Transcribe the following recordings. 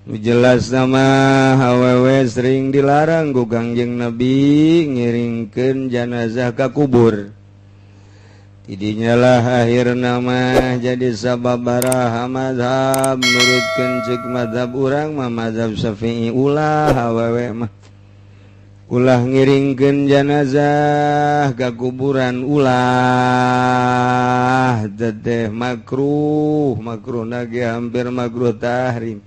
jelas nama awewe sering dilarang ku Kangjeng Nabi ngiringkeun janazah ka kubur. Tidinyalah akhir nama jadi sababaraha mazhab nurutkeun ceuk mazhab urang mah mazhab Syafi'i ulah awewe mah ulah ngiringkeun janazah ka kuburan ulah teteh makruh ge hampir makruh tahrim.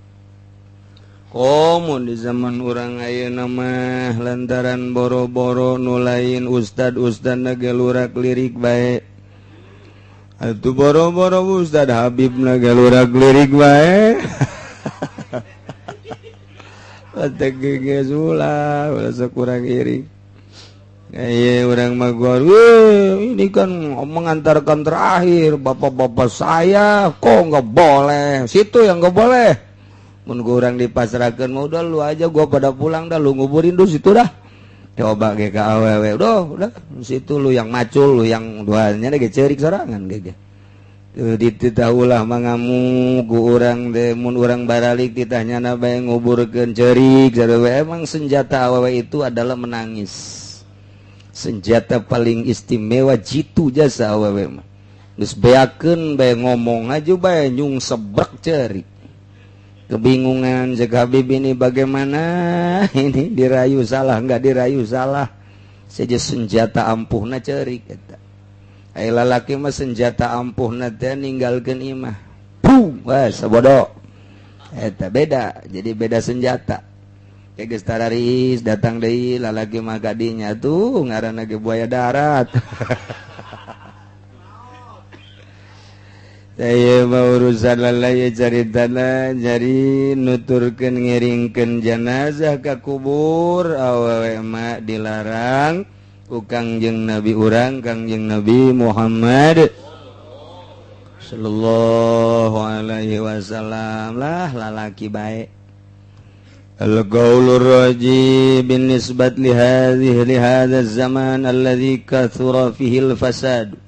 Komun di zaman urang ayeuna mah lantaran boro-boro nu lain ustad-ustad nagalurak lirik bae. Atuh boro-boro Ustad Habib nagalurak lirik bae. Ategege ulah sakurang iri. Iya urang mah gua, ini kan mengantarkan terakhir bapak-bapak saya kok nggak boleh, situ yang nggak boleh. Mun orang dipasrahkan mau udah lu aja gua pada pulang dah lu nguburin dulu situ dah. Coba ge ka awewe udah situ lu yang macul lu yang duanya ge ceurik sorangan ge. Dititaulah mangamu ku urang teh mun urang baralik ditanyana bae nguburkeun ceurik sarewe emang senjata awewe itu adalah menangis. Senjata paling istimewa jitu jasa awewe mah. Geus beakeun bae ngomong aja bae nyung sebrek ceurik. Kebingungan Cek Habib ini bagaimana ini dirayu salah enggak dirayu salah saja senjata ampuhna ceurik eta. Ai lalaki mah senjata ampuhna teh ninggalkeun imah. Puh, wah sabodo. Eta beda, jadi beda senjata. Kayak geus tararis datang deui lalaki mah kadinya tuh ngaranna ge buaya darat. Saya mau urusan lalai caritana jadi nuturkeun ngiringkeun janazah ka kubur awewe mah dilarang ku Kangjeng Nabi urang Kangjeng Nabi Muhammad sallallahu alaihi wasallam lah lalaki bae. Al-qaulur rajih bin nisbat li hadha zaman alladhi kathura fihi al-fasad.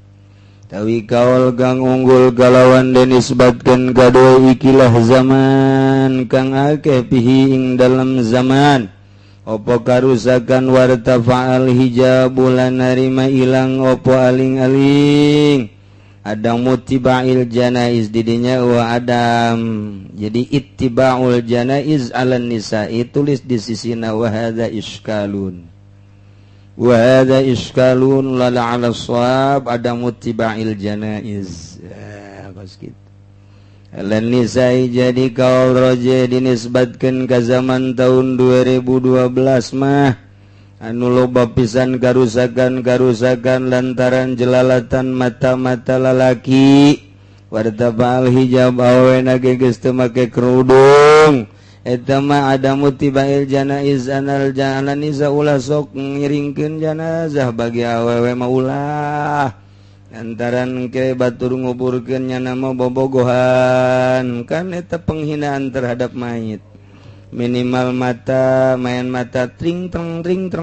Tawi kaul kang unggul kalawan dan nisbatkan kadua ikilah zaman kang akeh pihi ing dalam zaman opo karusakan wartafa'al hijabul narima ilang opo aling-aling adang muttiba'il janaiz didinya wa adam jadi ittiba'ul janaiz ala nisa'i tulis di sisina wa hadza iskalun wa hadza iskalun lala ala shawab ada muttiba'il janaiz pas gitu lan nisai jadi kaul roje dinisbatkeun ka zaman tahun 2012 mah anu loba pisan karusakan lantaran jelalatan mata-mata lalaki wartabal hijab awena geus teu make kerudung eta mah ada mutiba'il janaiz anal janaiza ulah sok ngiringkeun janazah bagi awewe mah ulah antaran ke batur nguburkeun nya nama bobogohan kan eta penghinaan terhadap mayit minimal mata main mata tring treng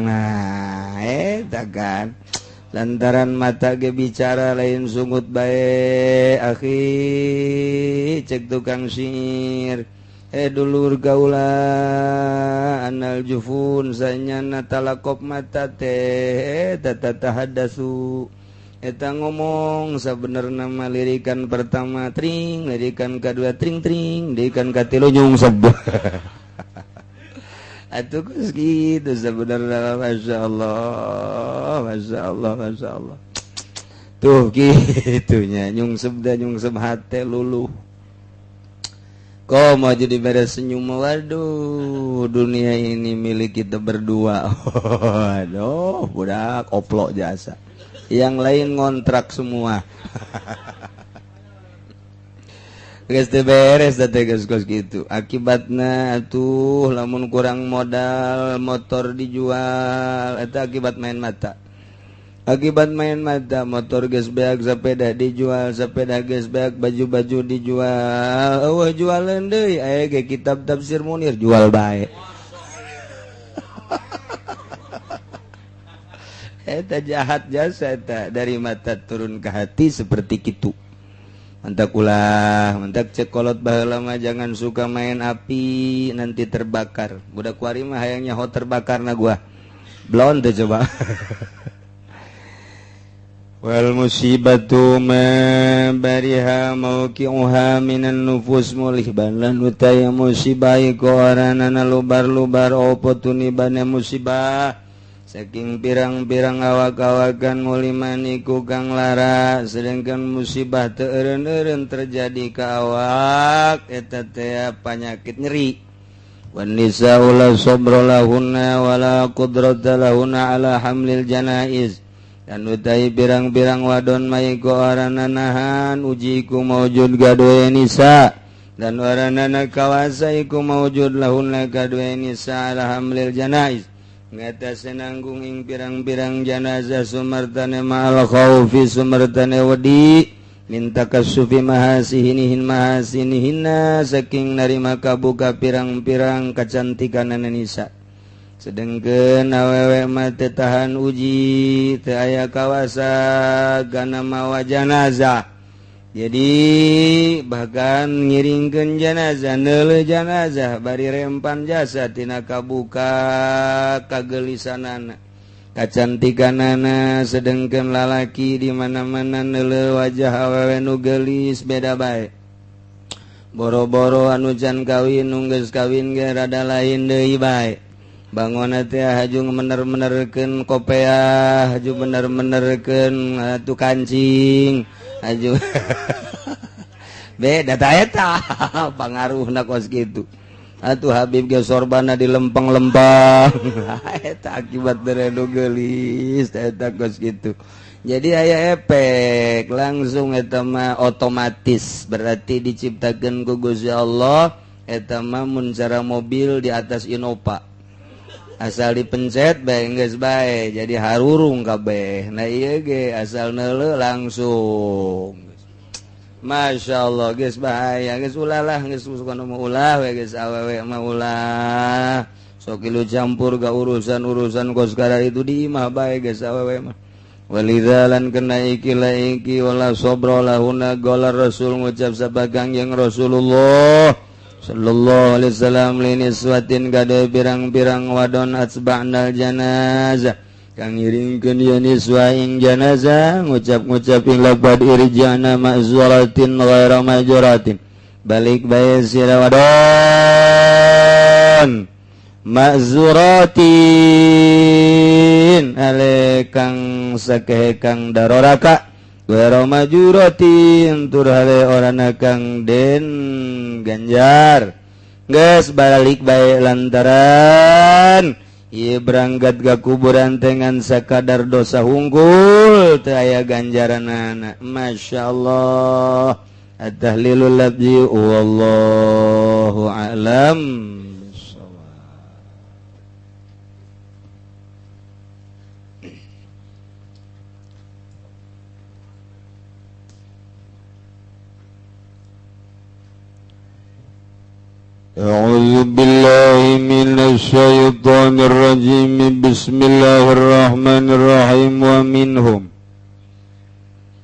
nah eta kan lantaran mata ge bicara lain sungut bae akhi cek tukang syair dulur gaula anal jufun sanyana talakop mata teh tatahaddasu eta ngomong sabenerna mah lirikan pertama tring lirikan kedua tring lirikan katilu nyung seb atuh geus kitu sabenerna masyaallah tuh kitunya nyung seb hate luluh. Kau mau jadi beres senyum, waduh, dunia ini milik kita berdua. Aduh, budak oplok jasa. Yang lain ngontrak semua. Geus teu beres da teh geus kitu. Akibatna atuh lamun kurang modal motor dijual, eta akibat main mata. Akibat main mata motor geus beak sepeda dijual sepeda geus beak baju-baju dijual eueuh jualan deui aya ge kitab tafsir Munir jual bae eta jahat jasa eta dari mata turun ke hati seperti kitu mantap ulah mantap cekolot baheula mah jangan suka main api nanti terbakar budak kuari mah hayangnya ho terbakar na gua blon teh coba wal musibatu ma bariha mauqi'uha minan nufus mulih balan utaya musibah iku aranana lubar-lubar opo tunibane musibah saking pirang-pirang awak-awakan muliman iku kang lara sedangkan musibah teu eureun-eureun terjadi ka awak eta teh panyakit nyeri wan nisa'u la sabra lahunna wala qudrata lahunna ala hamlil janaiz dan utai pirang-pirang wadon maiku arana nahan uji ku maujud gadoe nisa dan aranana kawasa iku maujud lahunna gadoe nisa ala hamlil janaiz ngatas nanggung ing pirang-pirang janazah sumartane ma'al khaufi sumartane wedi minta kasufi mahasinihinna saking narima kabuka pirang-pirang kecantikanana nisa sedengkeun awewe mah teu tahan uji teu aya kawasa gana mawa janazah jadi bahkan ngiringkeun janazah neuleuh janazah bari rempan jasa tina kabuka kagelisanana kacantikanana sedengkeun lalaki di mana-mana neuleuh wajah awewe nu geulis beda bae boro-boro anu can kawin nu geus kawin ge rada lain deui bae bangun teh haju bener-benerkeun kopiah haju bener-benerkeun atuh kancing haju beda ta eta pangaruhna kos kitu atuh Habib ge sorbana di lempeng-lempeng eta akibat deredo geulis eta kos kitu jadi aya efek langsung eta mah otomatis berarti diciptakeun ku Gusti Allah eta mah mun cara mobil di atas Innova asal dipencet bae geus bae jadi harurung kabeh nah ieu ge asal neuleuh langsung Masya Allah geus bahaya geus ulah lah geus suka nu ulah we geus awewe mah ulah sok kilu campur ka urusan-urusan kos kada itu di imah bae geus awewe mah walidzalan kena iki laiki wala sabra lahuna qala rasul ngucap sabagang yang Rasulullah sallallahu alaihi wasallam liniswatin gade pirang-pirang wadon atsba'nal janazah kang ngiringkeun ieu niswa ing janazah ngucap-ngucap ing lafaz irjana ma'zuratin ghaira majuratin balik bae sira wadon ma'zuratin ale kang sakehe kang daroraka ghaira majuratin tur hale orana kang den ganjar geus balik bae lantaran ieu berangkat ka kuburan tengan sakadar dosa hungkul teu aya ganjaranana masyaallah at-tahlilul labzi wallahu a'lam A'udzu billahi minasy syaithanir rajim. Bismillahirrahmanirrahim. Wa minhum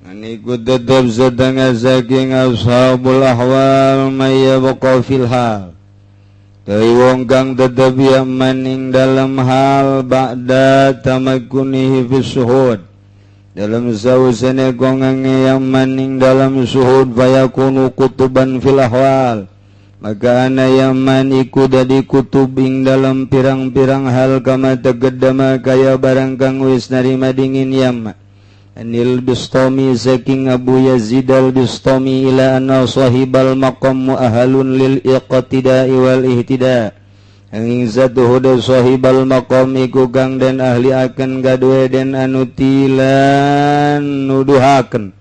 aniku tetap setengah saking ashabul ahwal may yabqa fil hal teu wong kang tetep maning dalam hal ba'da tamakkunihi fis suhud dalam sausana kong yang maning dalam suhud fayakunu kutuban fil ahwal maka ana yaman iku dadi kutubing dalam pirang-pirang hal kama tegeddama kaya barang kang wis narima dingin yama anil bistami saking Abu Yazid al-Bistami ila anna sahibal maqam mu'ahalun lil iqtida'i wal ihtida angin satu huda sahibal maqam iku kang den ahli akan gadwe den anutilan nuduhaken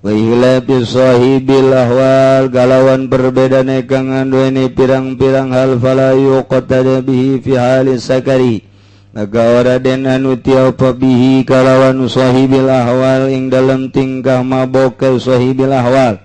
wa ihlafi sahibil ahwal galawan perbedane kang anduweni pirang-pirang hal fala yuqtada bihi fi halis sakari maka ora den anu tiapa bihi kalawan sahibil ahwal ing dalam tingkah mabok sahibil ahwal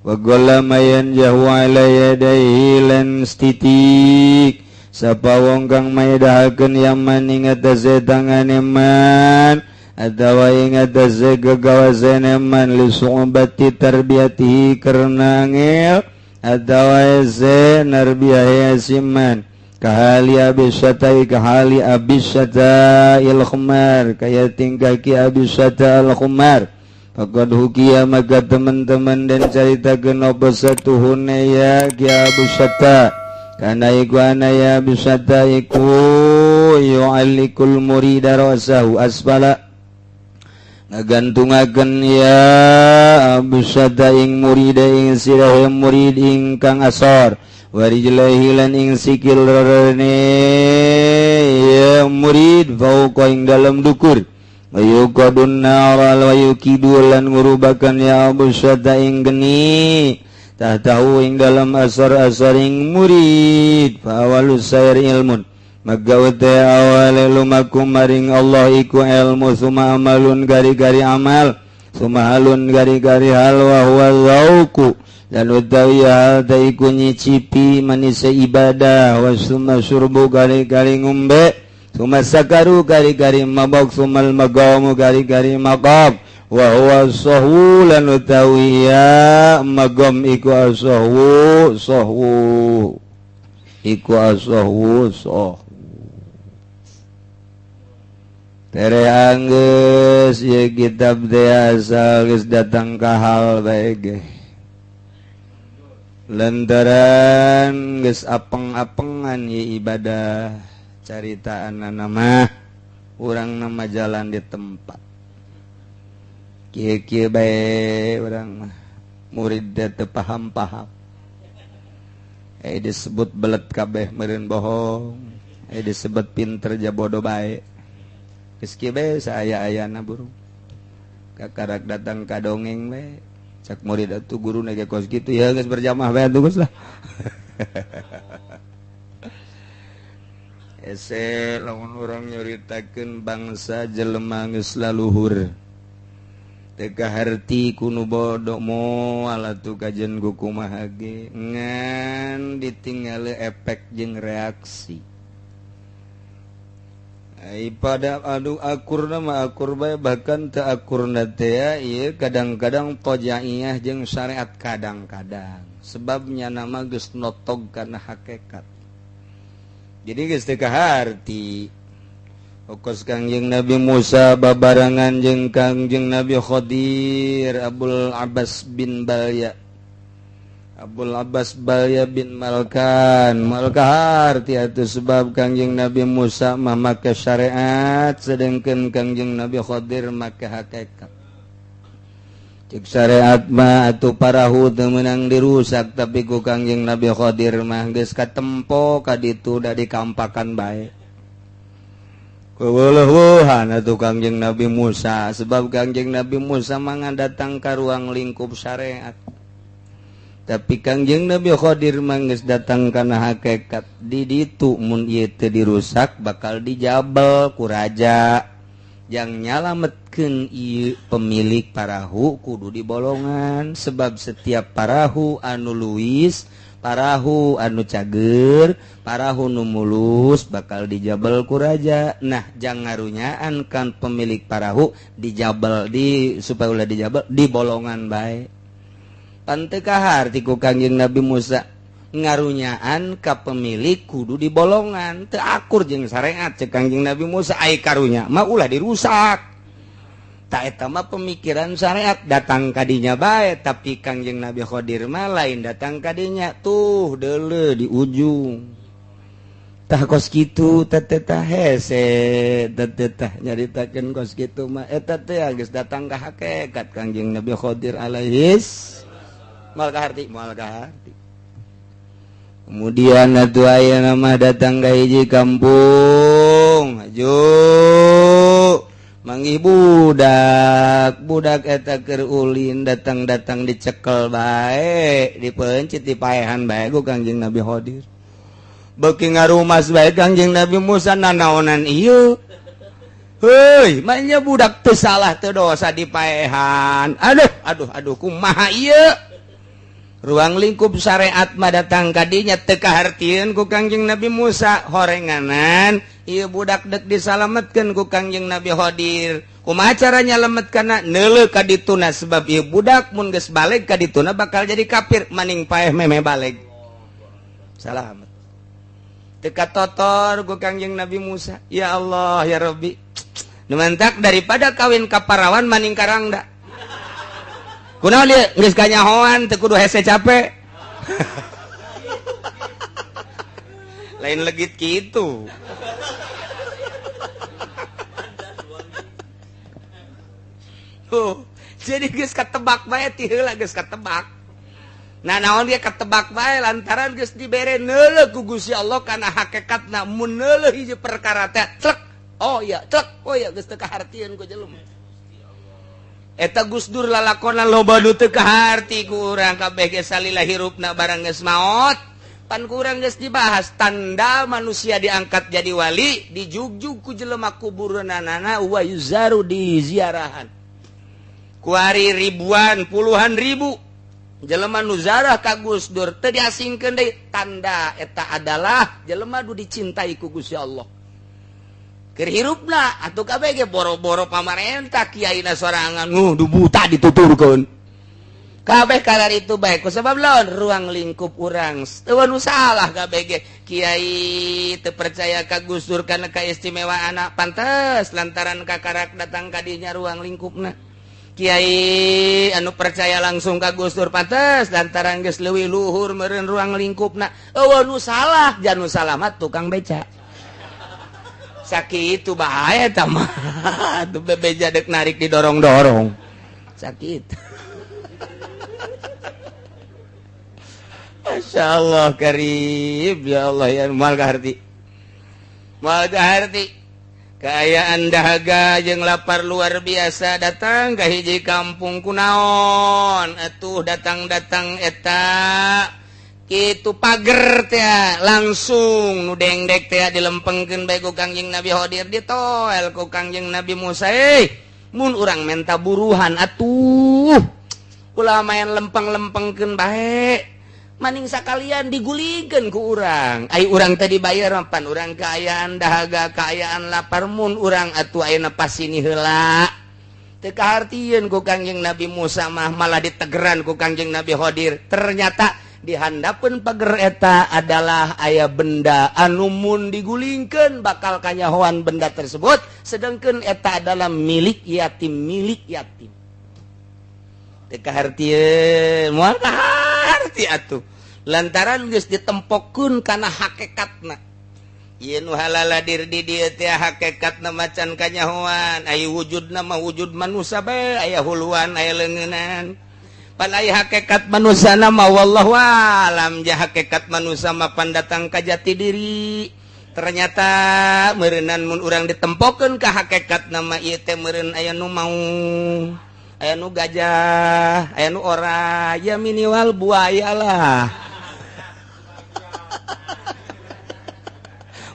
wa qala mayan jahu ala yadaihi lan stitik sapa wong kang mayedahakeun yaman ing atase tangane man atawa ing atase gagawasan man li su'bati tarbiyatihi karena ngel atawa ese narbiyah siman kahali abisyatai kahali abisyata il khumar kaya tingkah ki abisyata al khumar faqad hukiya maka teman-teman dan caritakeun apa satuhuna ya ki abisyata kana iku ana ya abisyata iku yu'allikul murida rasahu asfala ngagantungaken ya abisyata ing murida ing sirah murid ingkang asor warijlahi lan ing sikil rene ya murid fauqa ing dalam dukur wayuqadun naral wayukidu lan ngurubakan ya abisyata ing geni tahtahu ing dalam asar-asar ing murid fa awalus sayr ilmun magawate awale lumakum maring Allah iku ilmu suma amalun gari-gari amal suma halun gari-gari hal wa huwa zauku dan utawi hal taiku nyicipi manisa ibadah wa suma surbu gari-gari ngumbe suma sakaru gari-gari mabok sumal magamu gari-gari maqam wa huwa sahwu lan utawi ya magam iku asahwu sahwu iku asahwu sahwu tere anggeus ye kitab teh asal geus datang ka hal bae ge lantaran geus apeng-apengan ye ibadah caritaanna mah urang nama jalan di tempat kieu-kieu bae urang mah murid teu paham-paham disebut belet kabeh meureun bohong disebut pinter ja bodoh bae Meski bae saaya-ayana burung kakarak datang ka dongeng bae cak murid atuh guru nege kos gitu ya geus berjamaah bae atuh geus lah ese lamun urang nyuritakeun bangsa jelema geus laluhur teu kaharti kunu bodoh moal atuh kajen ku kumaha ge ngan ditinggali efek jeung reaksi pada adu akur nama akur bae bahkan teu akurna teh ieu kadang-kadang tojaiyah jeung syariat kadang-kadang sebabnya nama geus notog kana hakikat jadi geus teu kaharti okos Kangjeng Nabi Musa babarangan jeung Kangjeng Nabi Khadir Abul Abbas bin Balya Abul Abbas Balya bin Malkan harti atuh sebab Kangjeng Nabi Musa mah make syariat sedengkeun Kangjeng Nabi Khadir make hakikat cek syariat mah atuh parahu teu meunang dirusak tapi ku Kangjeng Nabi Khadir mah geus katempo ka ditu da dikampakan bae keweueuhan atuh Kangjeng Nabi Musa sebab Kangjeng Nabi Musa mah ngadatang ka ruang lingkup syariat tapi Kangjeng Nabi Khadir manggeus datang kana hakikat di ditu mun ieu teu dirusak bakal dijabel ku raja yang nyalametkeun ieu pemilik parahu kudu dibolongan sebab setiap parahu anu luis parahu anu cager parahu nu mulus bakal dijabel ku raja nah jang ngarunyaan kan pemilik parahu dijabel supaya ulah dijabel di bolongan bae pante kaharti ku Kangjeng Nabi Musa ngarunyaan ka pemilik kudu di bolongan teu akur jeung syariat cek Kangjeng Nabi Musa ai karunya mah ulah dirusak ta eta mah pemikiran syariat datang ka dinya bae tapi Kangjeng Nabi Khadir mah lain datang ka dinya tuh deuleu di ujung tah kos kitu teh tah hese teh tah nyaritakeun kos kitu mah eta teh geus datang ka hakikat Kangjeng Nabi Khadir alaihis mal kaharti kemudian atuh aya nama datang ka hiji kampung aju manggih budak eta keur ulin datang dicekel bae dipeuncit dipaehan bae ku Kangjeng Nabi Khadir beuki ngarumas bae Kangjeng Nabi Musa nanaonan ieu heuy manya budak teu salah teu dosa dipaehan aduh kumaha ieu ruang lingkup syariat mah datang kadinya teu kahartieun ku Kangjeng Nabi Musa horenganan ieu budak dek disalametkeun ku Kangjeng Nabi Khadir kumaha caranya lemet kana neuleuh ka dituna sebab ieu budak mun geus balik ka dituna bakal jadi kafir maning paeh meme balik salamet teu katotor ku Kangjeng Nabi Musa ya Allah ya Rabbi nu mantak daripada kawin ka parawan maning karangda kunaon ieu geus kanyahoan teu kudu hese capek lain legit kitu jadi geus katebak bae ti heula geus katebak nah naon dia katebak bae lantaran geus dibere neuleuh ku Gusti Allah kana hakikatna mun neuleuh hiji perkara teh cek oh ya geus teu kahartieun ku jelema eta Gus Dur lalakonna loba nu teu kaharti ku urang kabeh ge salila hirupna barang geus maot pan ku urang geus dibahas tanda manusia diangkat jadi wali dijugjug ku jelema kubureunana wa yuzaru di ziarahan kuari ribuan puluhan ribu jelema nu zarah ka Gus Dur teu diasingkeun deui tanda eta adalah jelema nu dicintai ku Gusti Allah keur hirupna atuh kabeh ge boro-boro pamarentah kiaina sorangan du buta dituturkeun kabeh kalar itu bae ku sabab lawan ruang lingkup urang teu nu salah kabeh ge kiai teu percaya ka Gus Dur kana kaistimewaanna pantes lantaran kakarak datang ka dinya ruang lingkupna kiai anu percaya langsung ka Gus Dur pantes lantaran geus leuwih luhur meureun ruang lingkupna eueuh nu salah janu salamat tukang beca sakitu bahaya eta mah tuh bebeja deuk narik didorong-dorong sakit masyaallah karim ya Allah ya mal kaharti kaayaan dahaga jeung lapar luar biasa datang ka hiji kampung kunaon atuh datang-datang eta kitu pager teh langsung nu dengdek teh dilempengkeun bae ku Kangjeng Nabi Khidir ditoel ku Kangjeng Nabi Musa mun urang menta buruhan atuh ulah main lempeng-lempengkeun bae maning sakalian digulingkeun ku urang ai urang teh dibayar pan urang kaayaan dahaga kaayaan lapar mun urang atuh ayeuna pasini heula teu kahartieun ku Kangjeng Nabi Musa mah malah ditegeran ku Kangjeng Nabi Khidir ternyata di handapeun pager eta adalah aya benda anu mun digulingkeun bakal kanyahoan benda tersebut sedangkeun eta adalah milik yatim teu kahartieun moal kaharti atuh lantaran geus ditempokkeun kana hakikatna ieu nu halaladir di dieu teh hakikatna macan kanyahoan aya wujudna mah wujud manusia bae aya huluan aya leungeunnan pan aya hakikat manusia mah wallahu alam ja hakikat manusia mah pan datang ka jati diri ternyata meureunan mun urang ditempokkeun ka hakikat nama ieu teh meureun aya nu mau aya nu gajah aya nu ora ya minimal buaya lah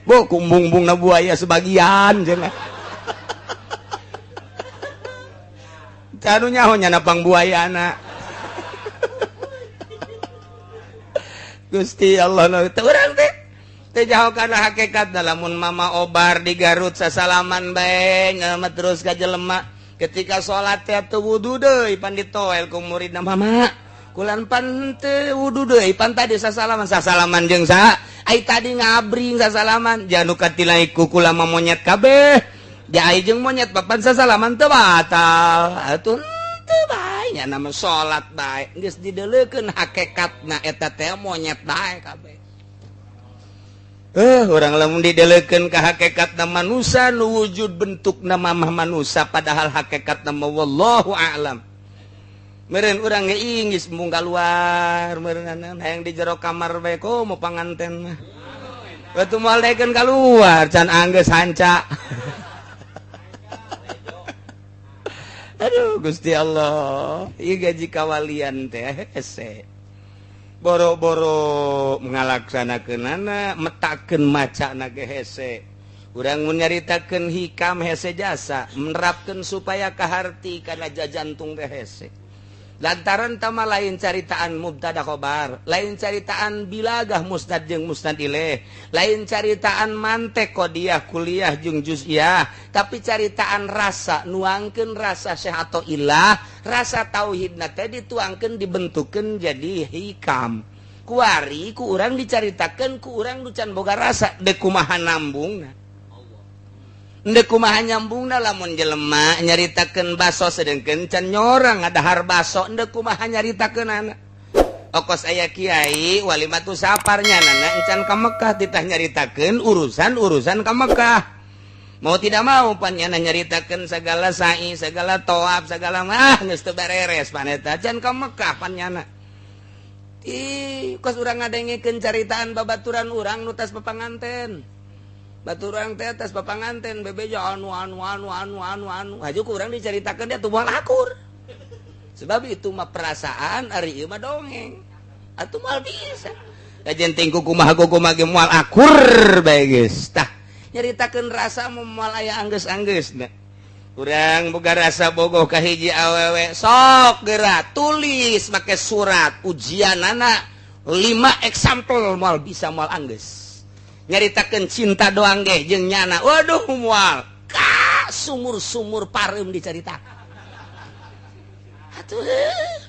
bo kumbung-bungna buaya sebagian jeung anu nyaho nya napang buayana Gusti Allah teu urang teh jauh kana hakikat lamun mama obar di Garut sasalaman bae ngalamat terus ka jelema ketika salat teh teu wudu deui pan ditoel ku muridna mama kulan pan teu wudu deui pan tadi sasalaman jeung saha ai tadi ngabring sasalaman janu katilai ku kula monyet kabeh dia ai jeung monyet papan sasalaman teu batal atuh teu bae nya nama salat bae geus dideuleukeun hakikatna eta teh monyet bae kabeh urang lamun dideuleukeun ka hakikatna manusia nu wujud bentukna mamah manusia padahal hakikatna wallahu a'lam meureun urang ge inggis mung kaluar meureun hayang di jero kamar bae ko mau panganten mah batu moal daekeun kaluar can anggeus hanca aduh Gusti Allah ieu gaji kawalian teh hese boro-boro ngalaksanakeunana metakeun macana ge hese urang mun nyaritakeun hikam hese jasa menerapkeun supaya kaharti kana jajantung ge hese lantaran tama lain caritaan mubtada khobar, lain caritaan bilagah musnad jeung musnad ilaih, lain caritaan mantek qodiyah kuliah jeung juz'iyah, tapi caritaan rasa nuangkeun rasa syekh atau ilah, rasa tauhidna teh dituangkeun dibentukeun jadi hikam. Kuari ku urang dicaritakeun ku urang nu can boga rasa deuk kumaha nambungna. Ndek kumaha nyambungna lamun jelema nyaritakeun baso sedengkeun can nyorang ngadahar baso ndek kumaha nyaritakeunana. Okos aya kiai walimatu saparnya nana encan ka Mekah titah nyaritakeun urusan ka Mekah. Mau tidak mau panjana nyaritakeun segala sa'i, segala toab, segala geus teu bereres paneta can ka Mekah panjana. Kos urang ngadengekeun caritaan babaturan urang nu tos papanganten. Baturang teh atas papanganten bebeja anu haju kurang diceritakan dia tuh moal akur sebab itu mah perasaan ari ieu mah dongeng atuh moal bisa lajen tingku kumaha ge moal akur bae geus tah nyaritakeun rasa moal aya anggeus-anggeusna urang boga rasa bogoh ka hiji awewe sok geura tulis make surat ujianana 5 example moal bisa moal anggeus nyaritakeun cinta doang ge jeung nyana waduh moal ka sumur-sumur pareum dicaritakeun atuh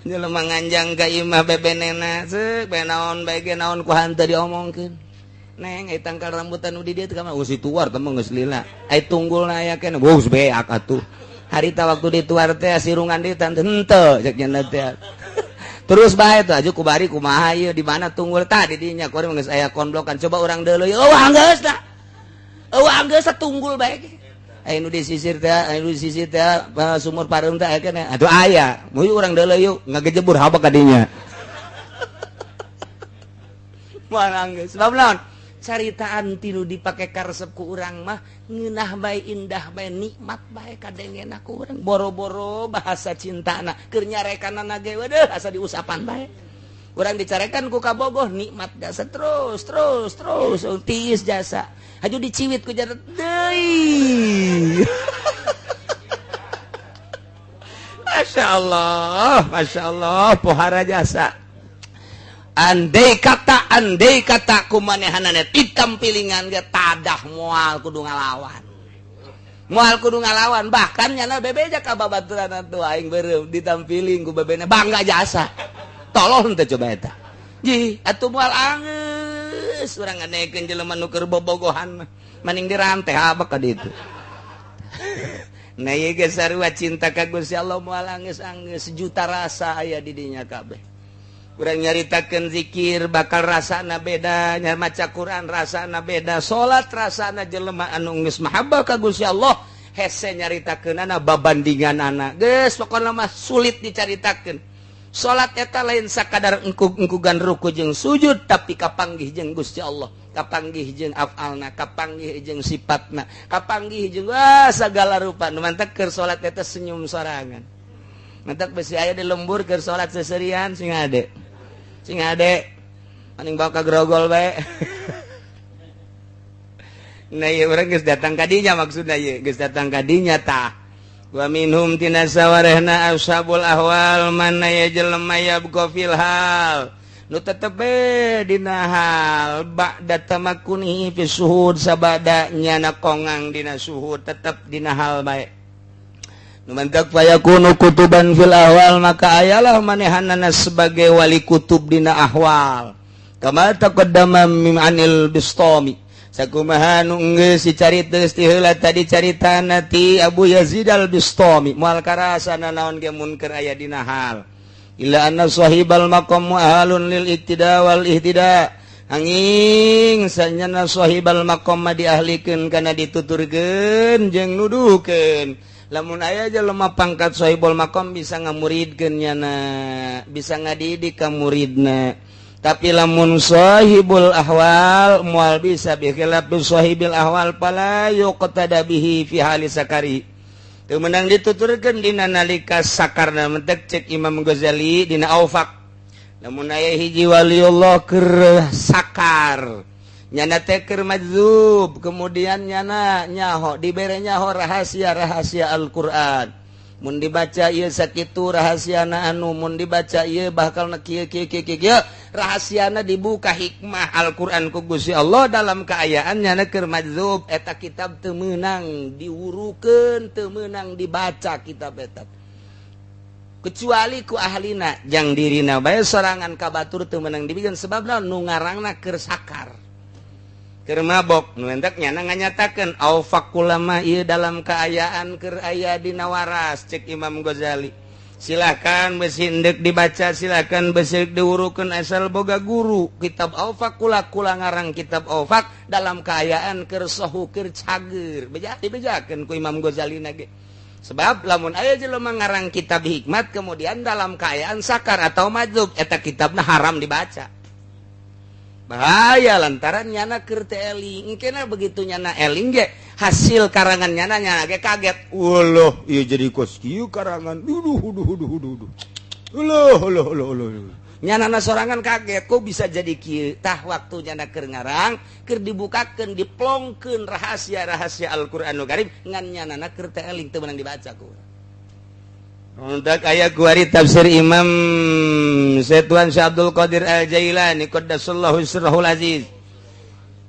jelema nganjang ka imah bebenena ceuk bae naon bae ge naon ku hanteu diomongkeun neng ai tangkal rambutan nu di dieu teh mah geus dituar teh mah geus lila ai tunggulna aya keneh geus beak atuh harita waktu dituar teh sirungan dieu teh henteu cek cenah teh. Terus bae tuh aju kubari kumaha ieu di mana tunggul tah di dinya kuari geus aya konblokan coba urang deuleuy eueuh geus tah tunggul bae ge aya nu disisir teh sumur pareum teh aya keneh atuh aya mun urang deuleuy yuk ngagejebur haba ka dinya moal geus sebab naon caritaan tilu dipake karesep ku urang mah ngeunah bae indah bae nikmat bae kadengena ku urang boro-boro bahasa cintana keur nyarekanana ge weudeul asa diusapan bae urang dicarekan ku kabogoh nikmat jasa terus tiis jasa haju diciwit ku jaret deui Masya Allah pohara jasa andai kata kumanehanana ditampilingan ge tadah moal kudu ngalawan bahkan nyana bebeja ka babaturan atuh aing beureum ditampiling ku bebena bangga jasa tolong teh coba eta ji atuh moal anggeus urang nganekeun jelema nu keur bobogohan maning diranteh abak ka ditu nah ieu ge sarua cinta ka Gusti Allah moal anggeus-anggeus sejuta rasa aya di dinya kabeh. Urang nyaritakeun zikir bakal rasana beda, nya maca Quran rasana beda, salat rasana jelema anu geus mahabbah ka Gusti Allah hese nyaritakeunana babandinganana. Geus pokona mah sulit dicaritakeun. Salat eta lain sakadar engkugan ruku jeung sujud tapi kapanggih jeung Gusti Allah, kapanggih jeung afalna, kapanggih jeung sifatna, kapanggih jeung sagala rupa. Nu mantek keur salat eta senyum sorangan. Mantek besi aya di lembur keur salat seserian sing ade. Sing ade maning bawa ka grogol bae. Nah ieu urang geus datang ka dinya maksudna ieu geus datang ka dinya tah. Wa minhum tina sawarehna ashabul ahwal man aya jelema yabqa fil hal. Nu tetep dina hal ba'da tamakkuni fi suhud sabada nyana kongang dina suhud tetep dina hal bae. Numantak fayakunu kutuban fil ahwal maka ayalah manehanana sebagai wali kutub dina ahwal kama taqaddama anil Bistami sakumaha nu geus dicariteus ti heula tadi caritana ti Abu Yazid al-Bistami moal karasana naon ge mun keur aya dina hal illa anna sahibal maqam mu'ahalun lil ittida wal ihtida angin sanyana sahibal maqam diahlikeun kana dituturkeun jeung nuduhkeun lamun aya jelema pangkat sahibul maqam bisa ngamuridkeun nyana bisa ngadidik ka muridna tapi lamun sahibul ahwal moal bisa bi khilaf sahibil ahwal pala yuqtada bihi fi hali sakari teu meunang dituturkeun dina nalika sakarna mentek cek Imam Ghazali dina Aufaq lamun aya hiji waliullah keur sakar nyana teh keur majzub kemudian nyana nyaho dibere nyaho rahasia Al-Qur'an mun dibaca ieu sakitu rahasiana anu mun dibaca ieu bakal kieu rahasiana dibuka hikmah Al-Qur'an ku Gusti Allah dalam kaayaannya keur madzub eta kitab teu meunang diwurukeun teu meunang dibaca kitab eta kecuali ku ahlina jang dirina bae sorangan kabatur teu meunang dibikeun sebabna nu ngarangna keur sakar keur mabok nu entek nyana nganyatakeun au fakulama ieu dalam kaayaan keur aya dina waras cek Imam Ghazali silakan besi endek dibaca silakan besi diurukeun asal boga guru kitab au fakula kula ngarang kitab au fak dalam kaayaan keur sohu keur cager beja dibejakeun ku Imam Ghazali nage sebab lamun aya jelema ngarang kitab hikmat kemudian dalam kaayaan sakar atau madzub eta kitabna haram dibaca bahaya lantaran nyana keur teu eling engkena begitu nyana eling ge hasil karangan nyana ge kaget wallah ieu jadi kos kieu karangan duduh nyana sorangan kaget kok bisa jadi kieu tah waktu nyana keur ngarang keur dibukakeun diplongkeun rahasia-rahasia Al-Qur'anul Karim ngan nyana keur teu eling teu meunang dibaca ku untuk ayat kuari tafsir Imam Setuan Syekh Abdul Qadir Al-Jailani qaddasallahu sirrahul aziz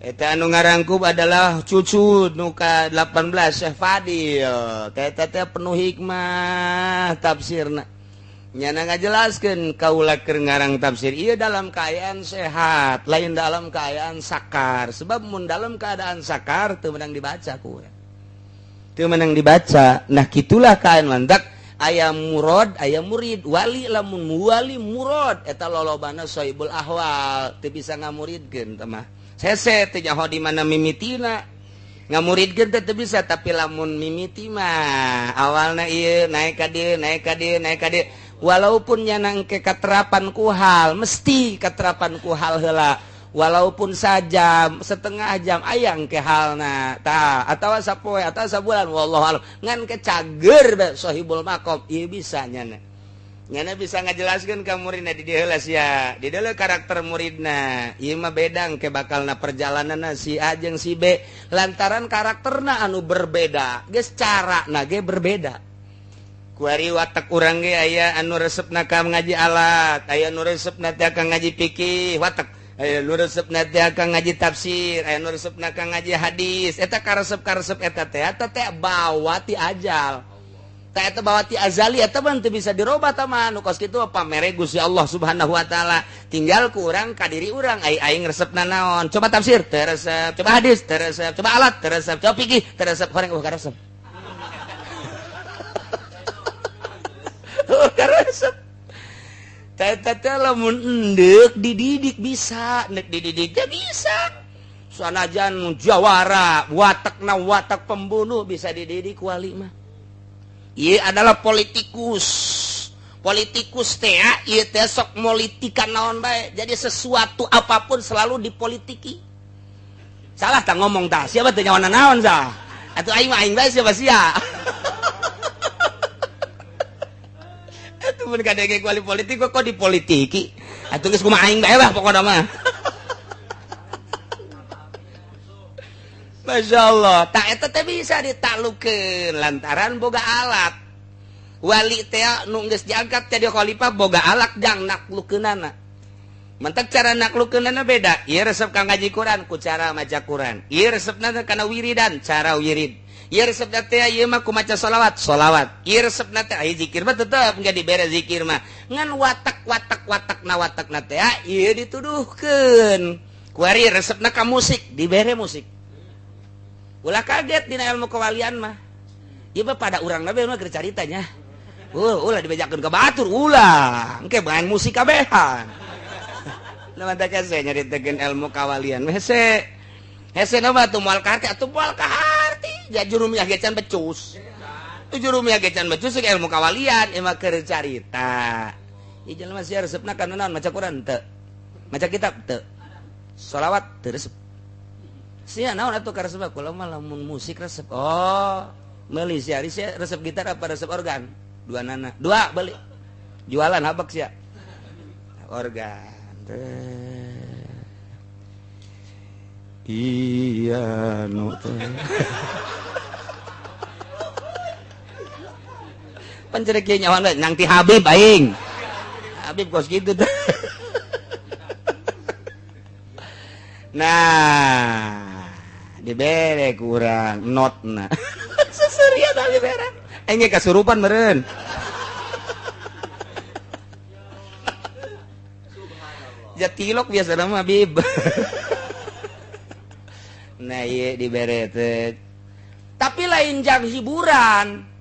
eta anu ngarangkup adalah cucu nu ka 18 Syekh Fadil eta teh penuh hikmah tafsirna nyana ngajelaskeun kaula keur ngarang tafsir ieu dalam keadaan sehat lain dalam keadaan sakar sebab mun dalam keadaan sakar teu meunang dibaca ku teu meunang dibaca nah kitulah kaen mantak aya murad aya murid wali lamun wali murad eta lolobana soibul ahwal teu bisa ngamuridkeun teh mah hese teh nyaho di mana mimitina ngamuridkeun teh bisa tapi lamun mimiti mah awalna ieu naik ka dieu naik ka dieu naik ka dieu walaupun nyana engke katerapan ku hal mesti katerapan ku hal heula walaupun sajam setengah jam ayang ke halna tah atawa sapoe atawa sabulan wallahu alam ngan ke cager be sahibul maqam ieu bisa nyana bisa ngajelaskeun ka muridna di dieu heula sia di dieu karakter muridna ieu mah beda engke bakalna perjalananna si A jeung si B lantaran karakterna anu berbeda geus carana ge berbeda kuari watak urang ge aya anu resepna ka ngaji alat aya anu resepna teh ka ngaji fikih watak aya nu resepna teh kang ngaji tafsir aya nu resepna kang ngaji hadis eta karesep-karesep eta teh bawa ti ajal teh eta bawa ti azali eta mah teu bisa dirobah tah mah nu kos kitu pamere Gusti Allah Subhanahu wa taala tinggal ku urang ka diri urang aing resepna naon coba tafsir teu resep coba hadis teu resep coba alat teu resep coba fikih teu resep horeng karesep karesep tete lamun endek dididik bisa nek dididik teh bisa sanajan jawara watakna watak pembunuh bisa dididik wali mah ieu adalah politikus teh ieu teh sok politikan naon bae jadi sesuatu apapun selalu dipolitiki salah tah ngomong tah siapa teh nyawana naon sah atuh aing mah aing bae siapa sia itu mun kadenge kuali politik kok dipolitiki atuh geus kumaha aing bae lah pokona mah masyaallah tak eta teh bisa ditaklukeun lantaran boga alat wali teh nu geus diangkat jadi khalifah boga alat jang naklukeunana mentek cara naklukeunana beda ieu resep ka ngaji Quran ku cara maca Quran ieu resepna kana wiridan cara wirid ieu resepna teh ieu mah ku maca sholawat ieu resepna teh aya zikir mah tetep enggak dibere zikir mah ngan watak-watakna teh ieu dituduhkeun kuari resepna ka musik dibere musik ulah kaget dina ilmu kewalian mah ieu mah pada urang na mah keur caritanya ulah dibejakeun ka batur ulah engke main musik kabehan nah mantap hese nyaritakeun ilmu kawalian hese nama tuh moal karti atuh moal karti ya jurumiah gecan becus tu jurumiah gecan becus ke ilmu kawalian emang keur carita ieu jelema sia resepna kana naon maca Quran teu maca kitab teu sholawat teu resep sia naon atuh ka resep kula mah lamun musik resep oh meuli sia resep gitar apa resep organ dua nana dua beli jualan habak sia organ iya nu pancerek nyawa nang ti Habib aing. Habib kos gitu tuh. Nah, dibere kurang notna. Seseria tapi beres. Enge kasurupan meureun. Jatilok biasa nama Habib. Nah iya dibere teh. Tapi lain jang hiburan.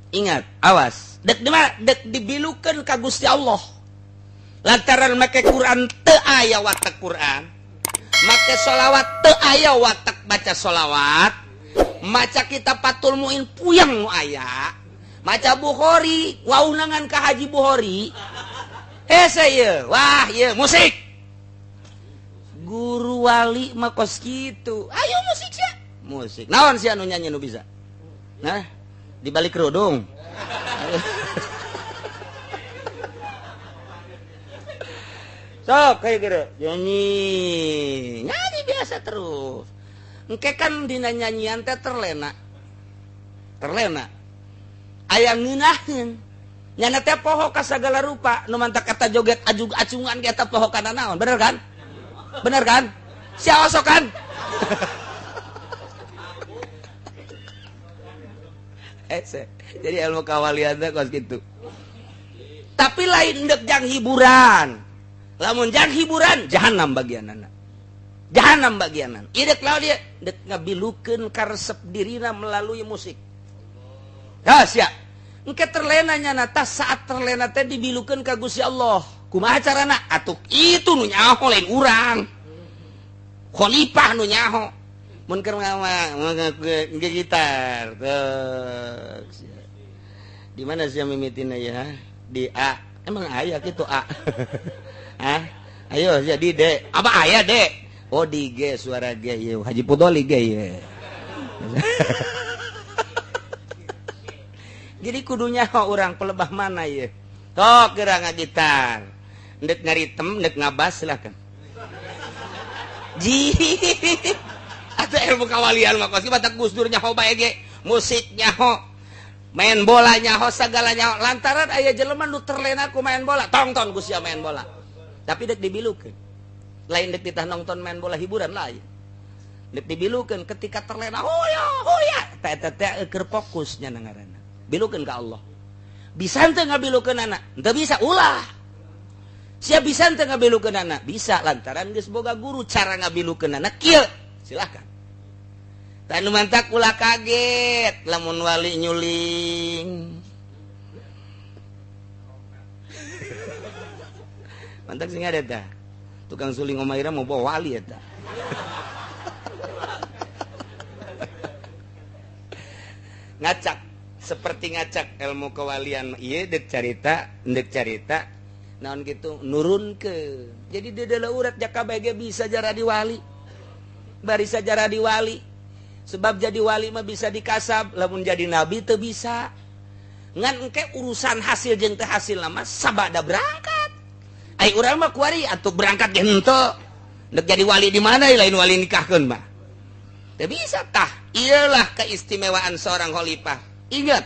Ingat, awas. Dek di mana? Dek dibilukeun ka Gusti Allah. Lantaran make Quran teu aya watak Quran. Make sholawat teu aya watak baca sholawat. Maca kitab Fathul Muin puyang nu aya. Maca Bukhari, waunangan ka Haji Bukhari. Hese ieu, wah ieu musik. Guru wali mah kos kitu. Ayo musik sia. Musik. Naon sih anu nyanyi nu bisa? Nah, di balik kerudung. Sok kayak gitu. Nyanyi biasa terus. Engke kan dina nyanyian teh terlena. Aya ngeunaheun. Nyana teh poho ka sagala rupa, nu mantap kata joget ajug acungan ge eta poho kana naon, bener kan? Bener kan? Sia osokan. Jadi ilmu kawalian teh kos gitu. Tapi lain dek jang hiburan. Lamun jang hiburan jahanam bagianana. Jahanam bagianan. Ieu dek lawan dia dek ngabilukeun karesep dirina melalui musik. Ya sia. Engke terlena nyana tas saat terlena teh dibilukeun ka Gusti Allah. Kumaha carana? Atuh itu nu nyaho lain urang. Khalifah nu nyaho. Mun keur nge gitar. Di mana sih mimitina ya? Di A. Emang aya kitu A. Hah? Ayo jadi D. Apa aya D? Oh di G suara G ya. Haji Pudoli G ya. Jadi kudunya orang pelebah mana ya? Tok kira ngagitar. Ndek ngaritem, ndek ngabas silakan. Ji. Atau ilmu kawalian mah kos batak Gus Dur nyaho bae ge, musiknya ho. Main bolanya ho sagalanya ho. Lantaran aya jelema nu terlena ku main bola. Tonton Gus ya main bola. Tapi dek dibilukeun. Lain dek ditah nonton main bola hiburan lain. Dek dibilukeun ketika terlena hoya. Eta teh keur fokusnya nangaranna. Bilukeun ka Allah. Bisa henteu ngabilukeun anak? Henteu bisa ulah. Sia bisa henteu ngabilukeun anak? Bisa lantaran geus boga guru cara ngabilukeun anak kieu. Silakan. Tanu mantak ulah kaget lamun wali nyuling. Mantak sing ada tah. Tukang suling omaira mau bawa wali eta. Ngacak seperti ngacak ilmu kewalian ieu deuk carita naon kitu nurunkeun. Jadi di dalam urat jaka bage bisa jadi wali. Bari sajara di wali. Sebab jadi wali mah bisa dikasab, lamun jadi nabi teu bisa. Ngan engke urusan hasil jeung teu hasil mah sabada berangkat. Ai urang mah kuari atuh berangkat ge henteu. Dek jadi wali di mana lain wali nikahkeun mah. Teu bisa tah. Iyalah keistimewaan seorang khalifah. Ingat,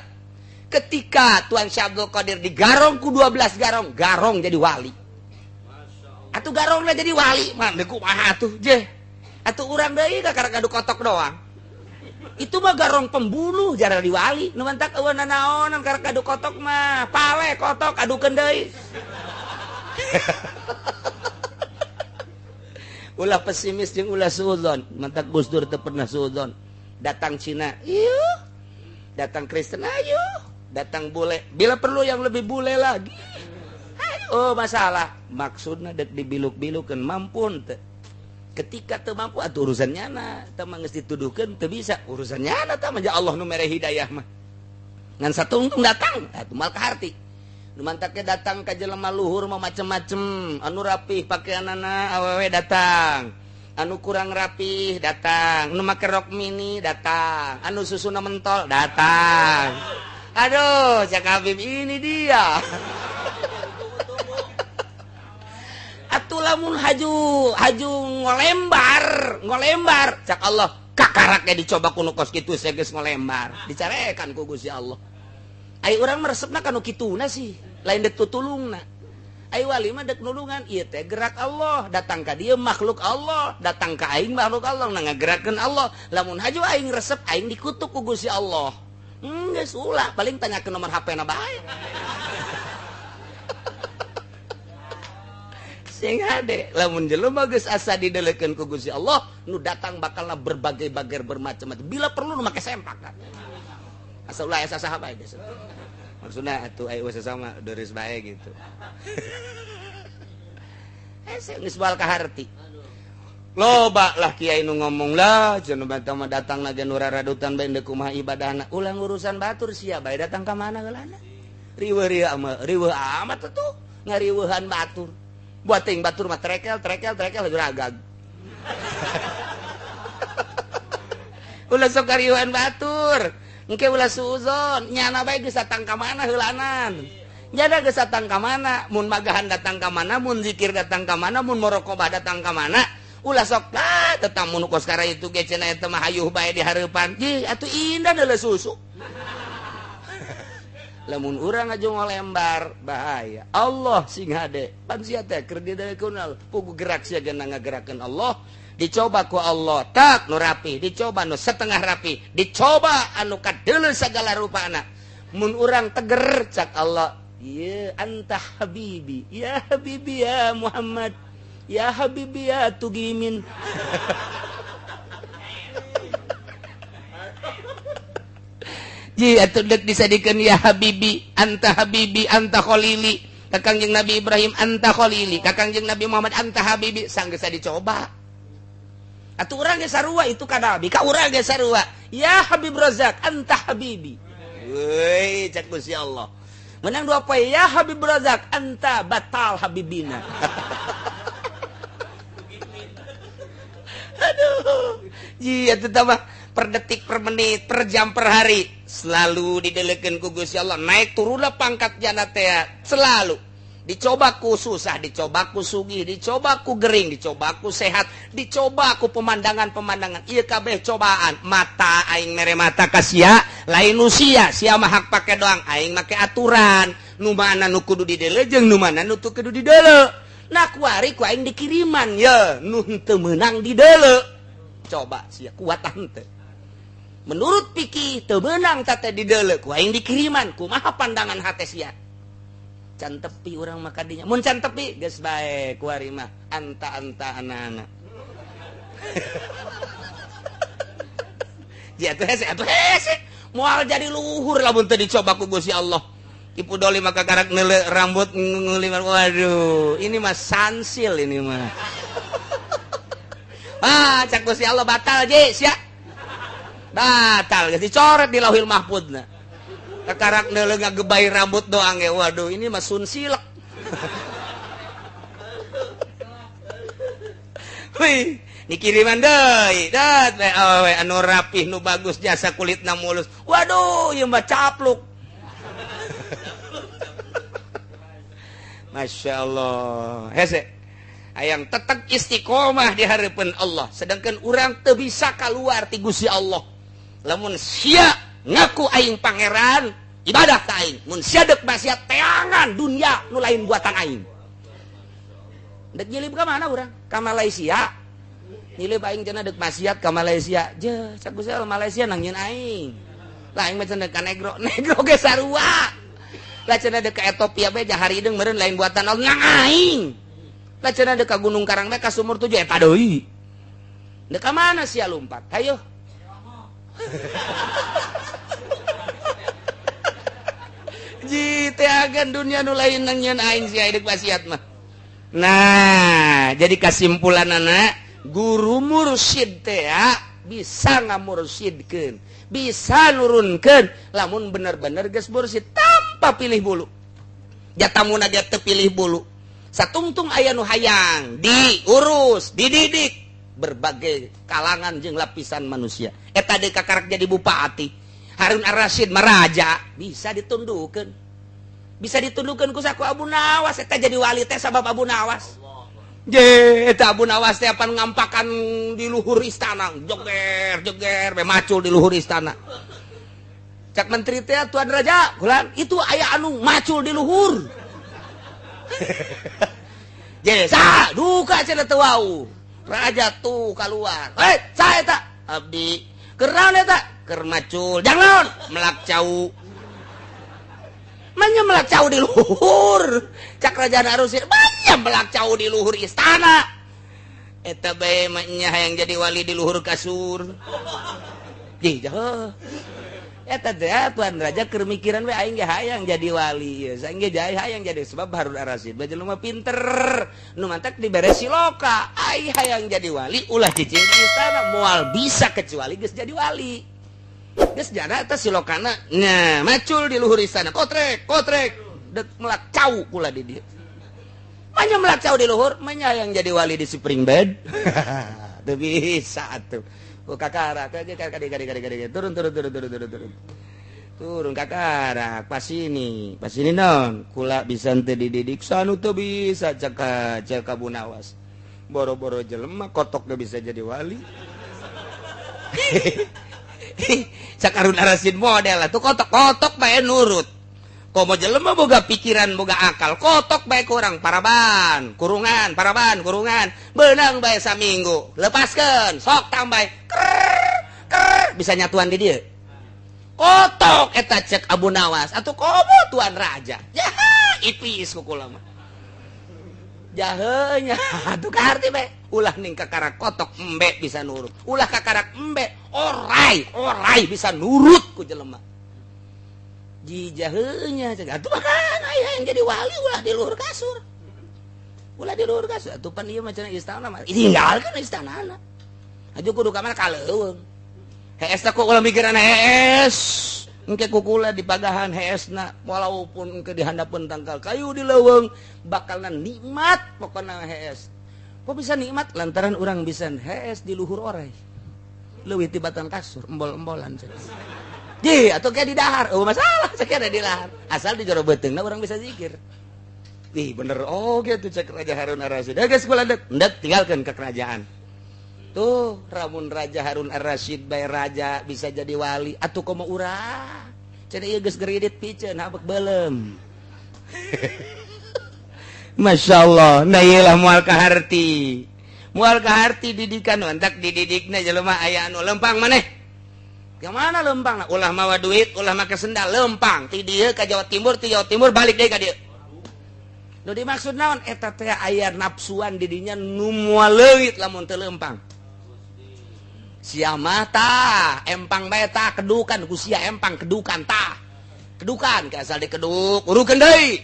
ketika Tuan Syekh Abdul Qadir digarong ku 12 garong jadi wali. Atuh garongna jadi wali, mah deuk kumaha atuh je. Atuh urang deui ka karek adu kotok doang. Itu mah garong pembunuh jara di wali. Nu mantak eueun naonan karek adu kotok mah, pale kotok adukeun deui. Ulah pesimis jeung ulah suudzon, mantak Gus Dur teu pernah suudzon. Datang Cina, ieuh. Datang Kristen, ayo. Datang bule, bila perlu yang lebih bule lagi. Oh masalah, maksudna dek dibiluk-bilukeun mampun teu. Ketika teu mampu atuh urusan nyana, teu mah geus dituduhkeun teu bisa. Urusan nyana tah mah Allah nu mere hidayah mah. Ngan satungtung datang, atuh mal kaharti. Nu mantak datang ka jelema luhur mah macem-macem, anu rapih pakaianana awewe datang. Anu kurang rapih datang, anu make rok mini datang, anu susuna mentol datang. Aduh, Cak Habib ini dia. Atuh lamun haju ngolembar, Cak Allah kakaraknya dicoba kuno kos kitu saya geus ngolembar. Dicarekan ku Gusti Allah. Ai urang meresepna kanu kituna sih lain dek tutulungna. Ai wali mah dek nulungan ieu teh gerak Allah datang ka dieu makhluk Allah datang ka aing makhluk Allah ngagerakeun Allah lamun haju aing resep aing dikutuk ku Gusti Allah geus ulah paling tanyakeun nomor HP-na bae sing hade lamun jelema geus asa didelekeun ku Gusti Allah nu datang bakalna berbagai-bagai bermacam-macam bila perlu nu make sempak kan asa ulah asa saha bae geus maksudna atuh aya sesama deres bae gitu geus baal kaharti loba lah kiai nu ngomong lah cenah bata mah datang na ge nu raradutan bae deuk kumaha ibadahna ulang urusan batur sia bae datang ka mana geulana riweuh amat tuh ngariweuhan batur buat ting batur mah trekel juragag ulah sok ngariweuhan batur engke ulah suuzon nyana bae geus datang ka mana heulanan nyana geus datang ka mana mun magahan datang ka mana mun zikir datang ka mana mun muraqabah datang ka mana ulah sok tetang mun kos kara itu ge cenah eta mah hayuh bae di hareupan ji atuh indah deuleu susu lamun urang aja ngolembar bahaya Allah sing hade pan sia teh keur didalekeun pugu gerak sia geuna ngagerakeun Allah dicoba ku Allah tak nu rapi dicoba nu setengah rapi dicoba anu kadeuleu sagala rupana mun urang teger cak Allah ya anta habibi ya Muhammad ya habibi ya tugimin ji atuh deuk disadikeun ya habibi anta khalili kakangjeng Nabi Ibrahim anta khalili kakangjeng Nabi Muhammad anta habibi sanggeus dicoba atuh urang ge sarua itu ka nabi ka urang ge sarua ya Habib Razak anta habibi weuy cak Gusti Allah menang dua poe ya Habib Razak anta batal habibina aduh ji atuh tambah per detik per menit per jam per hari selalu didelekeun ku Gusti Allah naik turunna pangkat jana teh selalu dicoba ku susah dicoba ku sugih dicoba ku gering dicoba ku sehat dicoba ku pemandangan ieu kabeh cobaan mata aing mere mata ka sia lain nu sia mah hak pake doang aing make aturan nu mana nu kudu dideuleu jeung nu mana nu teu kudu dideuleu nah kuari ku aing dikiriman ye nu teu meunang dideuleu coba sia kuatan teh menurut pikih teu meunang teh dideuleu ku aing dikiriman kumaha pandangan hate sia can tepi urang mah kadinya mun can tepi geus bae kuari mah anta anak-anak ya atuh hese moal jadi luhur lamun teu dicoba ku Gusti Allah Ipu Doli maka karak neule rambut ngulimar waduh ini mah sansil ini mah cak Gusti Allah batal je sia batal geus dicoret di Lauhil Mahfudna kakarak neule ngagebai rambut doang ya waduh ini mah sun silek wih dikiriman deui dat we anu rapih nu bagus jasa kulitna mulus waduh ieu mah capluk Masya Allah hese hayang tetep istiqomah di hareupeun Allah sedangkan urang teu bisa kaluar ti Gusti Allah lamun sia ngaku aing pangeran ibadah ka aing mun sia deuk maksiat teangan dunia nu lain buatan aing deuk nyilip ka mana urang ka Malaysia nyilip aing cenah deuk maksiat ka Malaysia je cak Gusti Allah Malaysia nang nyeun aing lah aing mah cenah ka negro ge sarua lah cenah deuk ka Ethiopia bae jah harideung meureun lain buatan Allah nang aing lah cenah deuk ka Gunung Karang bae ka Sumur 7 eta deui deuk ka mana sia lumpat hayo ji teh agan dunia nu lain nang nyeun aing sia deuk maksiat mah nah jadi kesimpulanana guru mursyid teh bisa ngamursyidkeun bisa nurunkeun lamun bener-bener geus mursyid tanpa pilih bulu jatamuna ge teu pilih bulu satungtung aya nu hayang diurus dididik berbagai kalangan jeung lapisan manusia eta deui kakarak jadi bupati Harun Ar-Rasyid maraja bisa ditundukkeun ku saku Abu Nawas eta jadi wali teh sabab Abu Nawas je eta Abu Nawas teh apan ngampakan di luhur istana joger be macul di luhur istana cak menteri teh tuan raja kulan itu aya anu macul di luhur jesa duka cenah teu wau raja tuh keluar saya tak abdi kernaon eta keur macul jangan melak cau manya melak cau di luhur cak raja Arusin manya melak cau di luhur istana eta bae manya hayang jadi wali di luhur kasur eta teh tuan raja keur mikiran we aing ge hayang jadi wali ya saing ge hayang jadi sebab Harun Ar-Rasyid bae jelema pinter nu mantak dibere siloka aing hayang jadi wali ulah cicing di istana moal bisa kecuali geus jadi wali geus jana eta silokana nah macul di luhur istana kotrek dek melak cau kula di dieu manya melak cau di luhur manya hayang jadi wali di spring bed teu bisa atuh kakara turun kakara pas ini non kula bisa teu dididik sanu teu bisa cek Abu Nawas boro-boro jelema kotok gak bisa jadi wali cak Harun Ar-Rasyid model tuh kotok bae nurut komo jelema boga pikiran boga akal kotok bae kurang paraban kurungan benang bae saminggu lepaskeun sok tambah ker bisa nyatuan di dieu kotok eta cek Abu Nawas atuh komo tuan raja jaha ipis ku kula mah jaheunya atuh kaharti bae ulah ning kakarak kotok embe bisa nurut ulah kakarak embe orai bisa nurut ku jelema jijaheunya cek atuh makan aya yang jadi wali ulah di luhur kasur atuh pan ieu mah cenah istana mah tinggalkeun istanana aju kudu ka mana kaleuweung hees teh kok ulah mikiran hees engke ku kula di pagahan heesna walaupun engke di handapeun tangkal kayu di leuweung bakalna nikmat pokona hees kok bisa nikmat lantaran urang bisa hees di luhur orai leuwih tibatan kasur embol-embolan cenah atau kayak di dahar, masalah cek ada di lahar. Asal di jero beteungna orang bisa zikir. Bener gitu cek Raja Harun Ar-Rasyid. Geus kula ndek tinggalkeun ke kerajaan. Tuh, ramun Raja Harun Ar-Rasyid bae raja bisa jadi wali atuh komo urang. Cenah ieu geus geridit piceun habek beulem. Masyaallah, nah ieu lah moal kaharti. Moal kaharti didikan entak dididikna jelema aya anu lempang maneh. Yang mana lempang? Ulah mawa duit, ulah make sendal lempang. Ti dieu ka Jawa Timur, ti Jawa Timur balik deui ka dieu. Nu dimaksud naon? Eta teh aya nafsuan di dinya nu moal leungit lamun teu lempang. Sia mah tah, empang bae tah kedukan ku sia empang kedukan tah. Kedukan ka asal dikeduk, urukeun deui.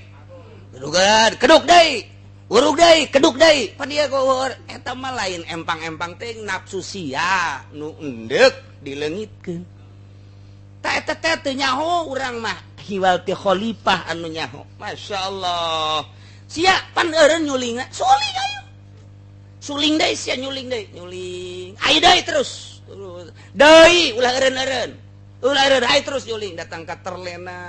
Kedukan, keduk deui. Urug deui, keduk deui. Pan ieu ku eta mah lain empang-empang teh nafsu sia nu endek dileungitkeun. Ta eta teh teu nyaho urang mah hiwal ti khalifah anu nyaho. Masyaallah. Sia pan eureun nyulingna, suling ayo. Suling deui sia nyuling deui, nyuling. Ayo deui terus. Deui ulah eureun-eureun. Ulah eureun ayo terus nyuling datang ka terlena.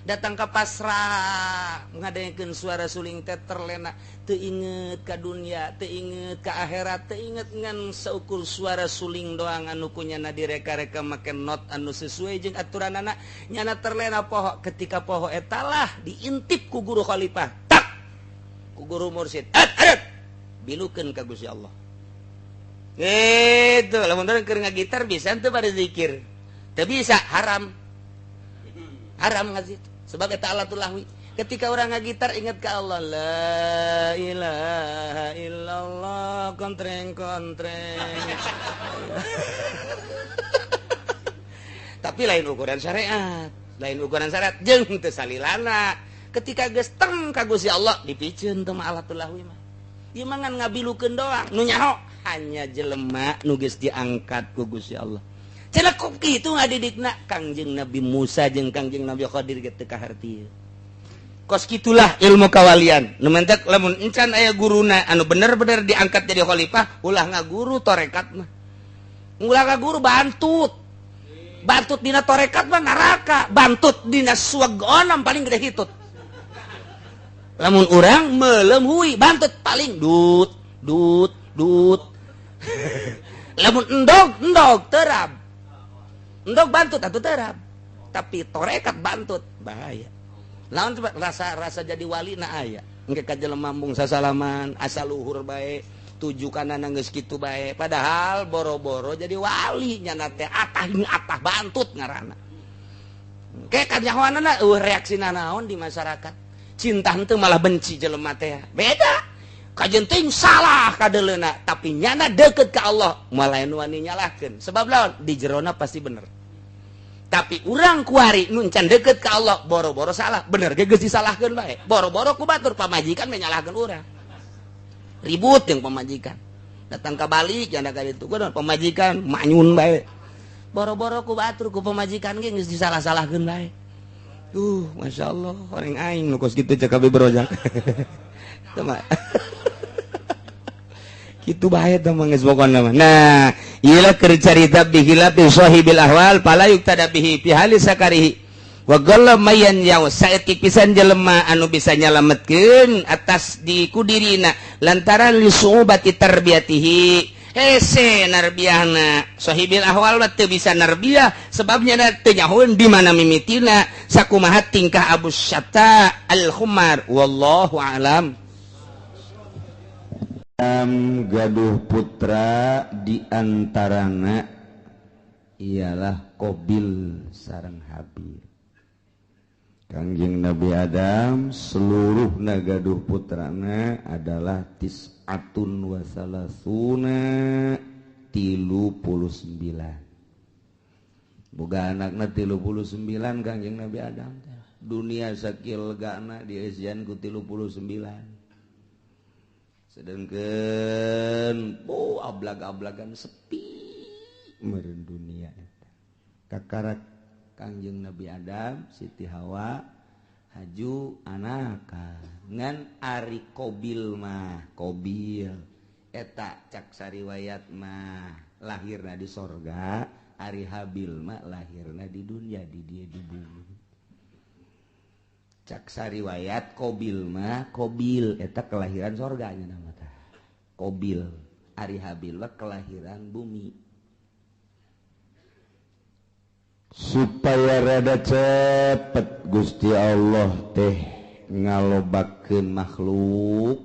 Datang ke pasrah ngadaengkeun suara suling teh terlena teu inget ka dunia teu inget ka akhirat teu inget ngan saukur suara suling doang anu kunyana direka-reka make not anu sesuai jeung aturanana nyana terlena poho ketika poho eta lah diintip ku guru khalifah tak ku guru mursyid adat bilukeun ka Gusti Allah gitu lamun keur ngagitar bisa teu pada zikir teu bisa haram ngazit sebagai ta'alatul lahwi ketika orang ngagitar ingat ke Allah la ilaha illallah kontreng tapi lain ukuran syariat jeung teu salilana ketika geus teng ka Gusti Allah dipikeun teh alatul lahwi mah ieu mah ngan ngabilukeun doang nu nyaho hanya jelema nu geus diangkat ku Gusti Allah. Cenah kok kitu ngadidikna Kangjeng Nabi Musa jeung Kangjeng Nabi Khadir ge teu kaharti. Kos kitulah ilmu kawalian. Nu mentek lamun encan aya guruna anu bener-bener diangkat jadi khalifah, ulah ngaguru torekat mah. Ulah ngaguru bantut. Bantut dina torekat mah neraka, bantut dina swarga paling gede hitut. Lamun urang meulem huy, bantut paling dut. Lamun endog terab. Endog bantut atuh terab. tapi torekat bantut bahaya. Lawan rasa jadi wali na aya engke ka jelema mambung sasalaman asal luhur bae tuju kanana geus kitu bae padahal boro-boro jadi wali nyana teh atah bantut ngaranna. Kayak kanyahoanana reaksina naon di masyarakat cinta henteu malah benci jelema teh beda kajen teuing salah kadeleuna tapi nyana deukeut ka Allah malah wani nyalahkeun sebab lawan di jerona pasti bener. Tapi urang kuari nun can deket ke Allah boro-boro salah bener ge geus disalahkeun bae boro-boro ku batur pamajikan menyalahkeun urang ribut jeung pamajikan datang ka balik janda ka ditu kunaon pamajikan manyun bae boro-boro ku batur ku pamajikan ge geus disalah-salahkeun bae masyaallah orang aing nu kos kitu cek kabeh berojak teu mah kitu bae teh mah geus pokona mah nah iyalah keur carita bihilafi sahibil ahwal pala yuktada bihi fi hali sakarihi wa galla mayan yaw saeutik pisan jelema anu bisa nyalametkeun atas di kudirina lantaran li suubati tarbiyatihi hese narbiyahna sahibil ahwal teu bisa narbiyah sebabnya teu nyahoeun di mana mimitina sakumaha tingkah Abu Syatta al-Khumar wallahu alam. Gaduh putra diantarana ialah Qabil sareng Habil. Kangjeng Nabi Adam seluruhna gaduh putrana adalah tis'atun wa salasuna 39. Boga anakna 39 Kangjeng Nabi Adam. Dunia sakil legana dieusian ku 39. Sedangkan ablag-ablagan sepi meureun dunia eta. Kakarak Kangjeng Nabi Adam, Siti Hawa, haju anaka. Ngan ari Qabil mah, Qabil eta cak sariwayat mah lahirna di sorga, ari Habil mah lahirna di dunia di dieu di bumi. Cak sariwayat Qabil mah Qabil eta kelahiran sorganya nama tah Qabil ari Habil mah kelahiran bumi supaya rada cepet Gusti Allah teh ngalobakeun makhluk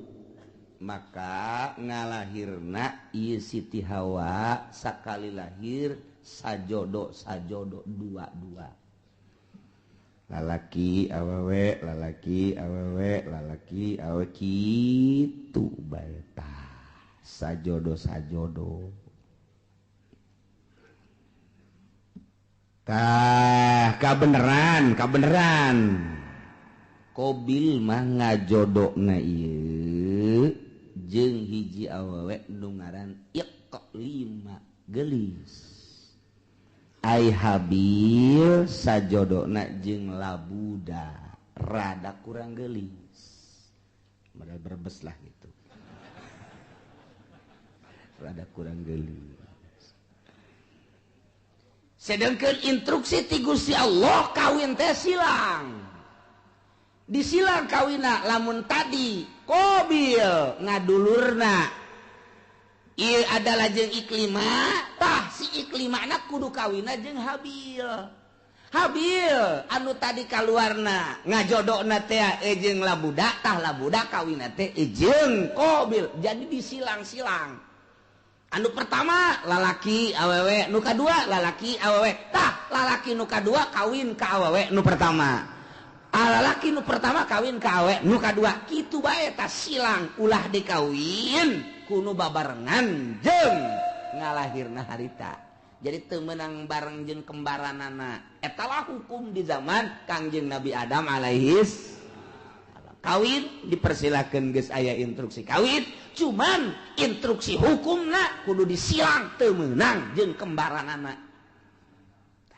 maka ngalahirna ieu Siti Hawa sakali lahir sajodo dua-dua lalaki awewe lalaki awewe lalaki awe kitu bae tah sajodo kabeneran Qabil mah ngajodona ieu jeung hiji awewe nu ngaran Iqlima gelis ai Habil sajodona jeung Labuda rada kurang gelis modal berbes lah gitu rada kurang gelis sedangkan instruksi ti Gusti Allah kawin teh silang disilang kawina lamun tadi Qabil ngadulurna ieu adalah jeung Iklimah tah si Iklimah anak kudu kawina jeung Habil anu tadi kaluarna ngajodona teh jeung Labuda tah Labuda kawina teh jeung Qabil jadi disilang-silang anu pertama lalaki awewe nu kadua lalaki awewe tah lalaki nu kadua kawin ka awewe nu pertama lalaki nu pertama kawin ka awewe nu kadua kitu bae tah silang ulah dikawin kuno babarengan jeung ngalahirna harita jadi teu meunang bareng jeung kembaranana etalah hukum di zaman Kangjeng Nabi Adam alaihis kawin dipersilakeun geus aya instruksi kawin cuman instruksi hukumna kudu disilang teu meunang jeung kembaranana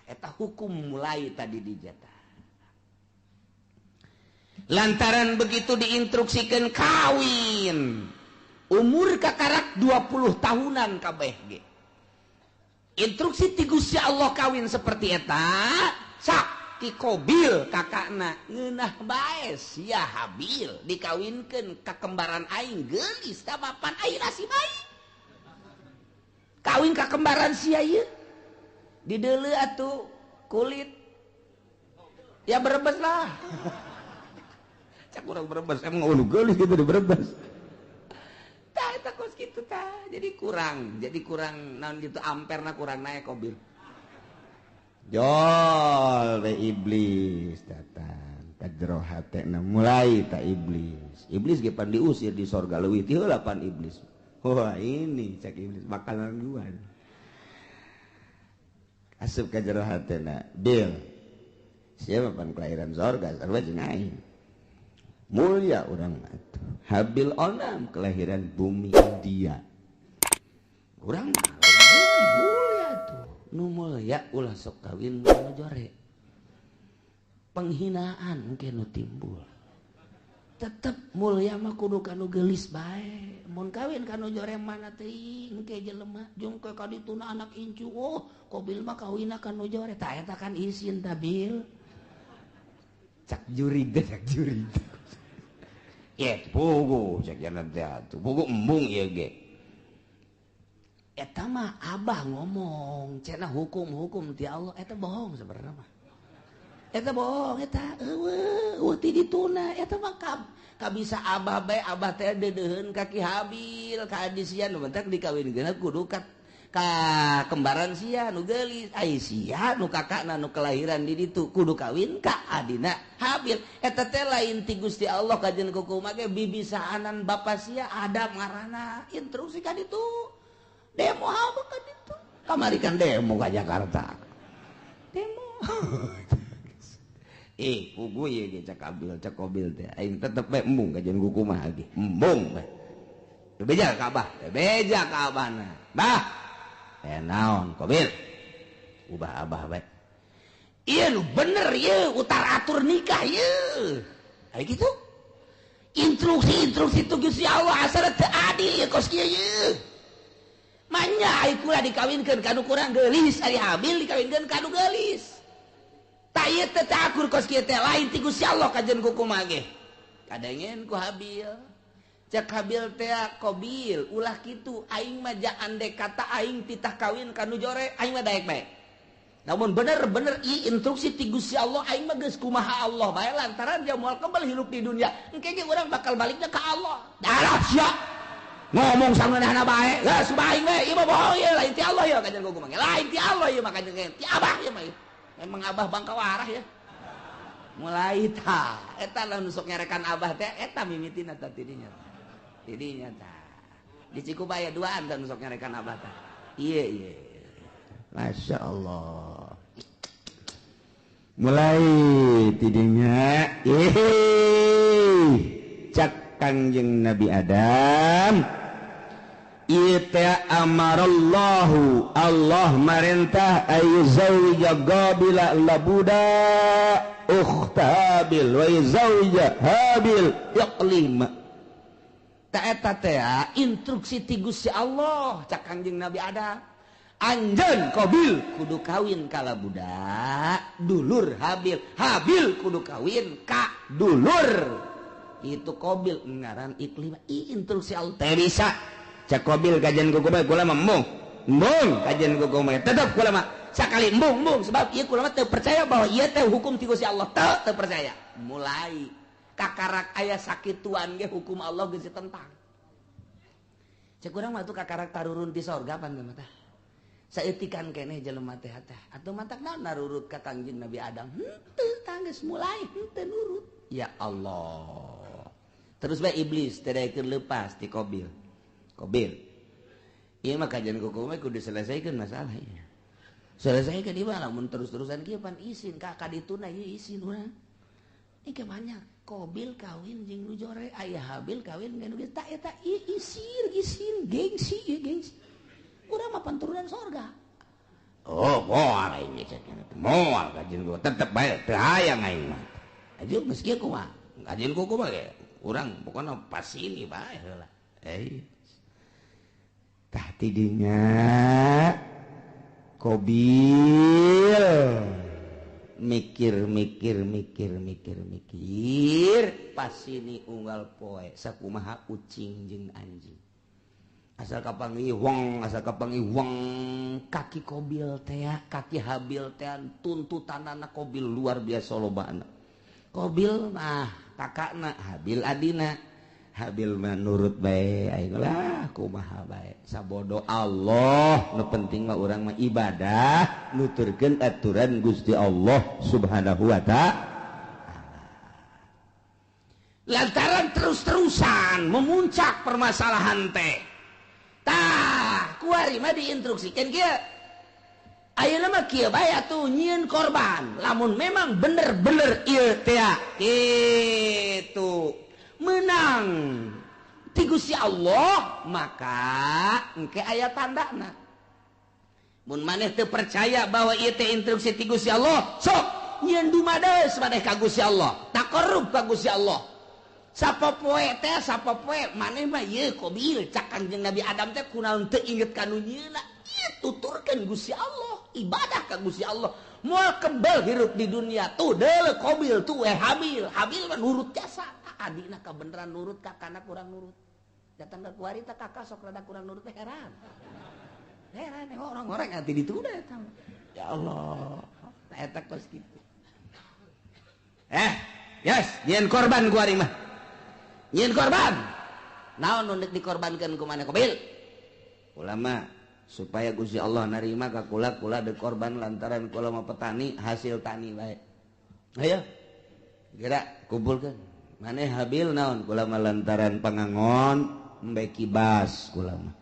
eta hukum mulai tadi dijata lantaran begitu diinstruksikan kawin umur kakarak 20 tahunan kabeh ge. Instruksi ti Gusti Allah kawin seperti eta, sak ti Qabil kakakna ngeunah bae sia Habil dikawinkeun ka kembaran aing geulis ka mapan ayeuna si bayi. Kawin ka kembaran sia ieu. Dideuleu atuh kulit Ya Brebes lah. Cak kurang Brebes, emang ulu geulis gitu di Brebes. Tah eta kos kitu tah. Jadi kurang naon gitu amperna kurang naik mobil. Jol we iblis datang ka jero hatena mulai ta iblis. Iblis ge pan diusir di sorga leuwih ti heula pan iblis. Wah ini cak iblis bakalan gua. Asup ka jero hatena, Bil. Siapa pan kelahiran sorga sarua jeung aing. Mulia urang atuh. Habil onam kelahiran bumi India. Urang mah mulia tuh. Nu mulia ulah sok kawin nu jore. Penghinaan mungkin nu timbul. Tetep mulia mah kudu kanu geulis bae. Mun kawin kanu jore mana teuing engke jelema jeung ke kadituna anak incu. Oh, kobil mah kawinna kanu jore. Tah eta kan isin tah Bil. Cak juri. Ya pugu cak jalan teh pugu embung ieu ge. Eta mah abah ngomong cenah hukum ti Allah eta bohong sebenarnya mah. Eta bohong eta eueuh ti dituna eta mah kabisa abah bae abah teh deudeuheun ka Ki Habil ka adisian nu mentek dikawinkeun kudu ka kembaran sia nu geulis ai sia nu kakakna nu kelahiran di ditu kudu kawin ka adina Habil eta teh lain ti Gusti Allah kajen kumaha ge bibisaanan bapa sia Adam ngaranna instruksi ka ditu demo apa ka ditu kamari kan demo ka Jakarta demo pugu ieu ge cak Abil cak Kobil teh aing tetep bae embung kajen kumaha ge embung bae beja ka abahna bah naon Kobil ubah abah bae iya lu bener ya utar atur nikah ya kayak gitu instruksi itu Gusti Allah asal teu adil ya kos kieu ya manya ai kula dikawinkeun kanu kurang geulis ari Habil dikawinkeun kanu geulis tah ieu teh akur kos kieu teh lain ti Gusti Allah kajen kumaha ge kadengen ku Habil cak Habil teh Kobil ulah kitu aing mah andai kata aing titah kawin kanu jore aing mah daek bae namun bener-bener instruksi ti Gusti Allah aing mah geus kumaha Allah bae lantaran dia moal kembali hidup di dunia engke ge urang bakal baliknya ka Allah darah sia ngomong sangeunahna bae geus bae we ieu mah bohong ye lain ti Allah ya kajen kumaha lain ti Allah ya mah kajen ti abah ya mah emang abah bangkawarah ya mulai tah eta lamun sok nyarekan abah teh eta mimitina tah tidinya tah di Cikubaya duaan dan sok nyarekan abah tah iya Masya Allah mulai tidinya cak Kangjeng Nabi Adam ita amarallahu Allah marintah ayyuzawija Qabila labuda ukhtabil wa yuzawija Habil yaqlima tak eta teh instruksi ti Gusti Allah cak Kangjeng Nabi Adam anjeun Qabil kudu kawin kala budak dulur Habil kudu kawin ka dulur itu Qabil ngaran iklim instruksi Allah teh bisa cak Qabil kajian kumaha kula mah embung kajian kumaha tetep kula mah sakali embung sebab ieu kula mah teu percaya bahwa ieu teh hukum ti Gusti Allah teu percaya mulai kakarak aya sakituan ge hukum Allah geus ditentang. Cek urang mah tuh kakarak tarurun ti sorga pan teh. Saeutikan keneh jelema teh atuh matak naon narurut ka Kangjeng Nabi Adam. Henteu tanggeus mulai henteu nurut. Ya Allah. Terus bae iblis teh daekeun leupas ti Qabil. Ieu mah kajian kumaha kudu selesaikeun masalah ieu. Selesaikeun ieu mah lamun terus-terusan kieu pan isin ka kadituna ieu isin urang. Ike banyak Qabil kawin jeung nu jore aya Habil kawin jeung nu geus tah eta isin gengsi ieu gengsi urang mah panturunan sorga oh moal aing moal kajian gua tetep bae teu hayang aing mah ajeun geus kieu kumaha kajian gua kumaha ge urang pokona pas ini bae heula tah tidinya Qabil mikir pas ini unggal poe sakumaha ucing jeung anjing asal kapangi wong kaki Qabil teh kaki Habil teh tuntutanana Qabil luar biasa lobana. Qabil mah kakakna Habil adina. Habil mah nurut bae aing lah kumaha bae sabodo Allah nu penting mah urang mah ibadah nuturkeun aturan Gusti Allah Subhanahu wa ta'ala. Lantaran terus-terusan memuncak permasalahan teh. Tah, kuari mah diinstruksikan kieu. Ayeuna mah kieu bae atuh nyieun korban. Lamun memang bener-bener ieu teh kitu menang ti Gusti Allah, maka engke aya tandana. Mun maneh teu percaya bahwa ieu teh instruksi ti Gusti Allah, sok nyieun dumades maneh ka Gusti Allah, taqarrub ka Gusti Allah. Sapopoe teh sapopoe maneh mah ieu Qabil cak Kanjeng Nabi Adam teh kunaon teu inget ka nu nyieunna, ieu tuturkeun Gusti Allah, ibadah ka Gusti Allah. Moal kebal hirup di dunia tuh deuleu Qabil tuh Habil mah nurut jasa adina kabeneran nurut kakana kurang nurut. Datang ka kuari teh kakak sok rada kurang nurut teh heran orang-orang ati dituda eta. Ya Allah, eta kos kitu. Yes, nyieun korban kuari mah. Nyieun korban. Naon nu dikorbankeun ku maneh Qabil? Ulama supaya Gusti Allah narima ka kula de korban lantaran kula mah petani hasil tani bae. Ayo. Gerak kumpulkeun. Maneh Habil naon kula mah lantaran pangangon embe kibas kula mah.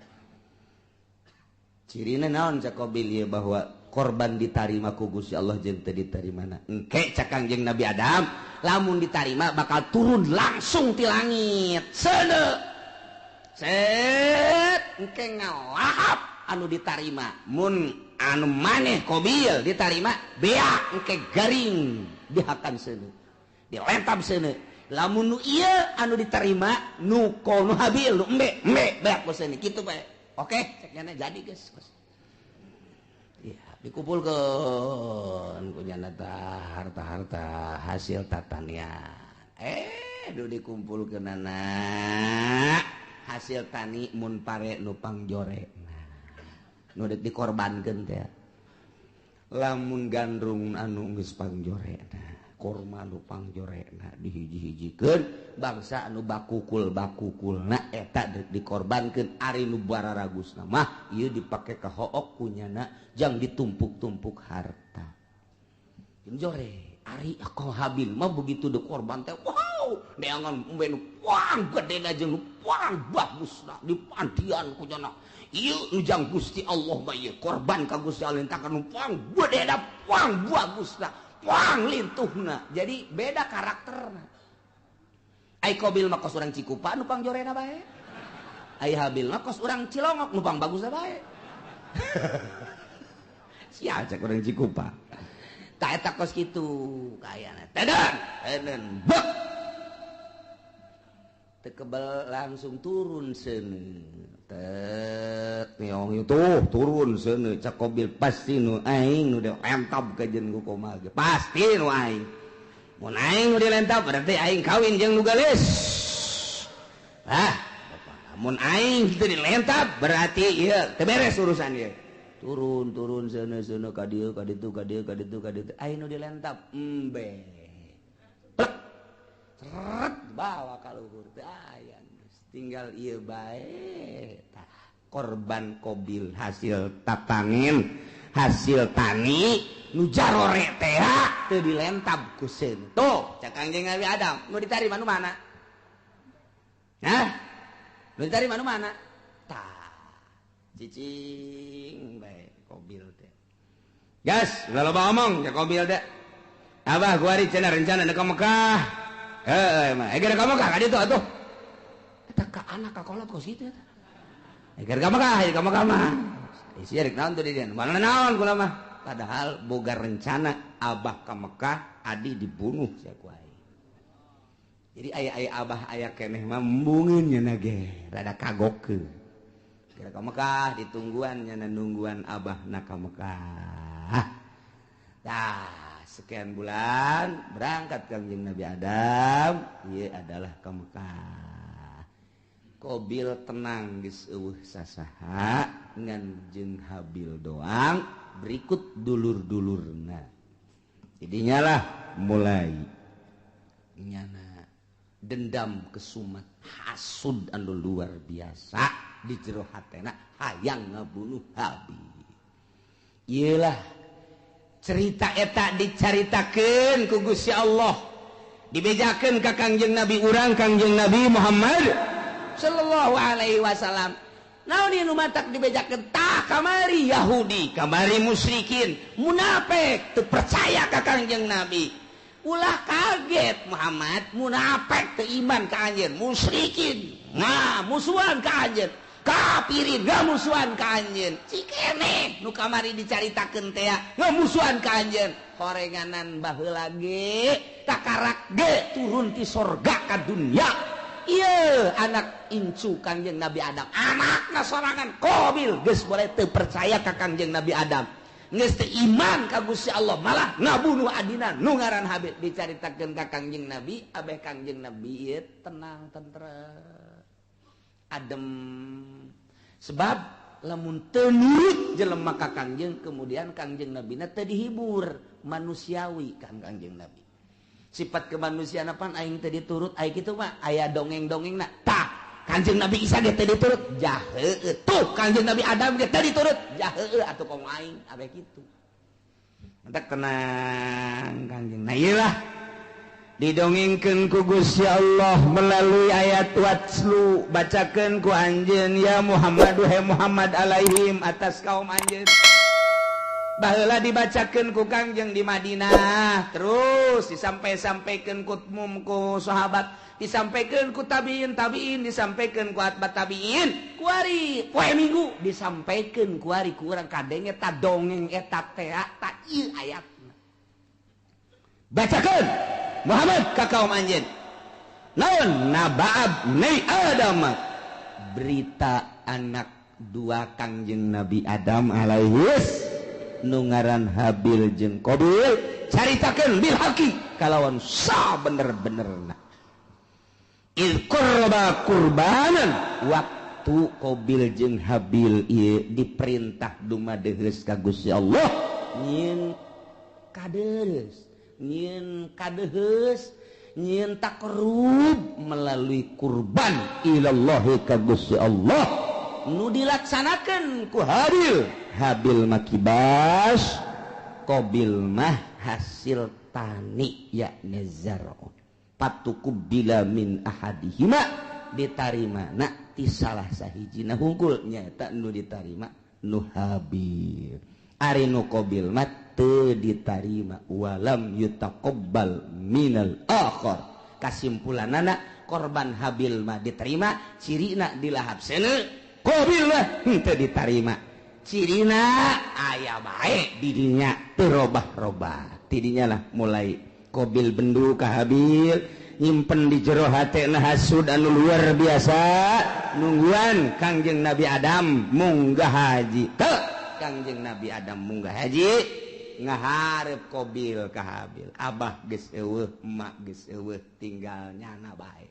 Cirina naon cak Qabil ieu bahwa korban ditarima ku Gusti Allah jeung teu ditarimana. Engke cak Kangjeng Nabi Adam lamun ditarima bakal turun langsung ti langit. Seuneu. Set engke ngalahap anu ditarima. Mun anu maneh Qabil ditarima bea engke garing dihakan seuneu. Dilentab seuneu. Lamun nu ieu anu ditarima nu kono Habil nu embe beak ku seuneu kitu bae. Oke, cek nyana jadi guys. Ya, dikumpulkan punya harta-harta hasil tatanian. Nu dikumpulkan anak hasil tani mun pare nu pangjore. Nu dikorbankeun teh. Lamun gandrung anu geus pangjorena, korma nu pangjorena dihiji-hijikeun bangsa anu bakukulna eta dikorbankeun ari nu bararagusna mah ieu dipake ka hook punyana jang ditumpuk-tumpuk harta. Jore ari ako Habil mah begitu dikorban teh wow neangan umbe nu puang gedena jeung nu puang bagusna dipantian ku cenah ieu nu jang Gusti Allah mah ieu korban ka Gusti Allah entakan nu puang gedena puang bagusna puang lintuhna jadi beda karakterna. Ai Qabil mah kos urang Cikupa nu pangjorena bae. Ai Habil mah kos urang Cilongok nu pang bagusna bae. Sia cek urang Cikupa. Ta eta kos kitu kayana. Teden bek. Teu kebal langsung turun seuneu. Tet neong itu turun seuneu cak Qabil pasti nu aing nu dientab ka jeung ku komaha ge. Pasti nu aing. Mun aing nu dilentab berarti aing kawin jeung nu gelis. Mun aing teu dilentab berarti ieu teu beres urusan ieu. Turun seuneu ka dieu ka ditu aing nu dilentab embe. Plek. Seret bawa ka luhur teh aya tinggal ieu bae. Korban Qabil hasil tatangin hasil tani nu jarore teh teu dilentab ku seun. Tuh, cak Kangjeng Nabi Adam, nu ditarima nu mana? Hah? Nu ditarima nu mana? Tah. Cicing bae Qabil teh. Gas, udah loba ngomong cak Qabil teh. Abah kuari cenah rencana ka Mekah. Mah, eger ka Mekah ka ditu atuh. Eta ka anak ka kolot kos kitu eta. Eger ka Mekah mah. Isi rek naon tuh di dieu. Mana naon kula mah. Padahal boga rencana abah ka Mekah adi dibunuh sia ku aing. Jadi aya abah aya keneh mah embungeun nya ge rada kagokeun. Kira ka Mekah ditungguan nya nungguan abah na ka Mekah. Dah sekian bulan berangkat Kangjeng Nabi Adam ieu adalah ka Mekah. Qabil tenang geus eueuh sasaha ngan jeung Habil doang berikut dulur-dulurna. Jadinya lah mulai nyana dendam kesumat hasud anu luar biasa di jero hatena hayang ngabunuh Habil. Iyalah cerita eta dicaritakeun ku Gusti Allah dibejakeun ka Kangjeng Nabi urang Kangjeng Nabi Muhammad sallallahu alaihi wasallam. Naon ieu nu matak dibejakeun tah kamari Yahudi, kamari musyrikin, munafik teu percaya ka Kangjeng Nabi. Ulah kaget Muhammad, munafik teu iman ka anjeun, musyrikin nah musuhan ka anjeun, kafirin ngamusuhan ka anjeun. Cikene nu kamari dicaritakeun teh ngamusuhan ka anjeun. Horenganan baheula ge takarak ge turun ti sorga ka dunya. Iya anak incu Kangjeng Nabi Adam, anakna sorangan Qabil geus boleh teu percaya ka Kangjeng Nabi Adam, geus teu iman ka Gusti Allah, malah ngabunuh adina nu ngaran Habil. Dicaritakeun ka Kangjeng Nabi, abeh Kangjeng Nabi ieu tenang tentrem adem, sebab lamun teu nurut jelema ka Kangjeng kemudian Kangjeng Nabina teu dihibur, manusiawi kan Kangjeng Nabi. Sifat kemanusiaan apaan aing teh diturut aya kitu mah aya dongeng-dongengna. Tah Kanjeng Nabi Isa ge teh diturut jah heueuh. Tuh Kanjeng Nabi Adam ge teh diturut jah heueuh atuh kong aing abeh kitu. Entek tenang Kanjeng. Nah iyalah didongengkeun ku Gusti Allah melalui ayat watslu bacakeun ku anjeun ya Muhammad he Muhammad alaihim atas kaum anjeun. Baheula dibacakeun ku Kangjeng di Madinah, terus disampai-sampaikeun ku umum ku sahabat, disampaikeun ku tabiin, disampaikeun ku atbat tabiin, ku ari poe Minggu disampaikeun ku ari ku urang kadenge ta dongeng eta teh ta ieu ayatna. Bacakeun Muhammad ka kaum anjeun. Naon naba'ab ni Adam, berita anak dua Kangjeng Nabi Adam alaihis nu ngaran Habil jeung Qabil, caritakeun bil haqi kalawan sa bener-benerna. Il qurba qurbanan, waktu Qabil jeung Habil ieu diperintah dumadeheus ka Gusti Allah nyieun kadeus, nyieun kadeheus, nyieun takrub melalui kurban ilallahi ka Gusti Allah nu dilaksanakeun ku Habil. Habil makibas, Qabil mah hasil tani yakni zar'u. Patukub bila min ahadihima ditarimana ti salah sahijina hungkul nyaeta nu ditarima nu Habil. Ari nu Qabil mah teu ditarima walam yutaqabbal minal akhar. Kasimpulanana korban Habil mah diterima, cirina dilahap seuneu, Qabil mah teu ditarima. Cirina aya bae didinya terobah-robah. Tidinya lah mulai Qabil bendu ka Habil, nyimpen di jero hatena hasud anu luar biasa, nungguan Kangjeng Nabi Adam munggah haji. Teu Kangjeng Nabi Adam munggah haji ngaharep Qabil ka Habil. Abah geus eueuh, emak geus eueuh, tinggal nyana bae.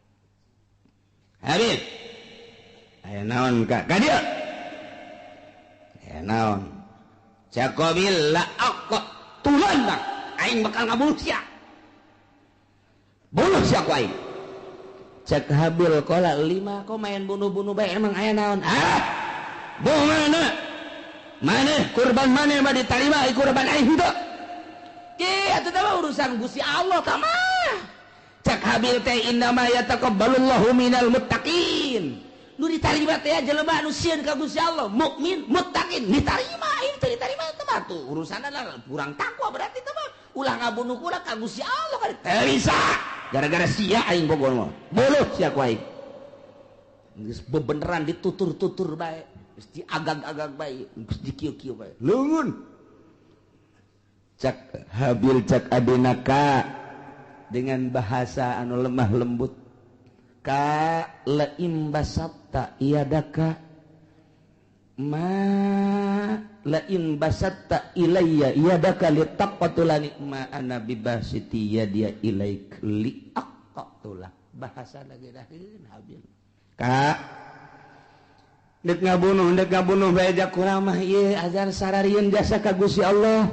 Habil aya naon ka dieu? Naon cak Qabil la aqqa tulan aing bakal ngabunuh sia, bunuh sia ku aing. Cak Habil qala 5 kok main bunuh-bunuh bae emang aya naon? Bagaimana mana kurban mana mah ditarima kurban aing henteu ge atuh teh urusan Gusti Allah tah mah. Cak Habil teh innama yataqabbalullahu minal muttaqin, nu ditarima teh jelema anu sieun ka Gusti Allah, mukmin, muttaqin, ditarima, ieu teh ditarima teh mah tuh urusanna kurang takwa berarti teh mah ulah ngabunuh ulah ka Gusti Allah kan teu bisa. Gara-gara sia aing bogoh mah. Buluh sia ku aing. Geus bebeneran ditutur-tutur bae, geus diagag-agag bae, geus dikieu-kieu bae. Leungeun. Cak Habil cak adenaka dengan bahasa anu lemah lembut. Ka la imbasatta iyadaka ma la imbasatta ilayya iyadaka li taqatulani ma ana bibasiti yadiya ilaik li aqatulak. Bahasa lagi daheun Habil Kak dek ngabunuh bae kuramah ieu azan sararieun jasa ka Gusti Allah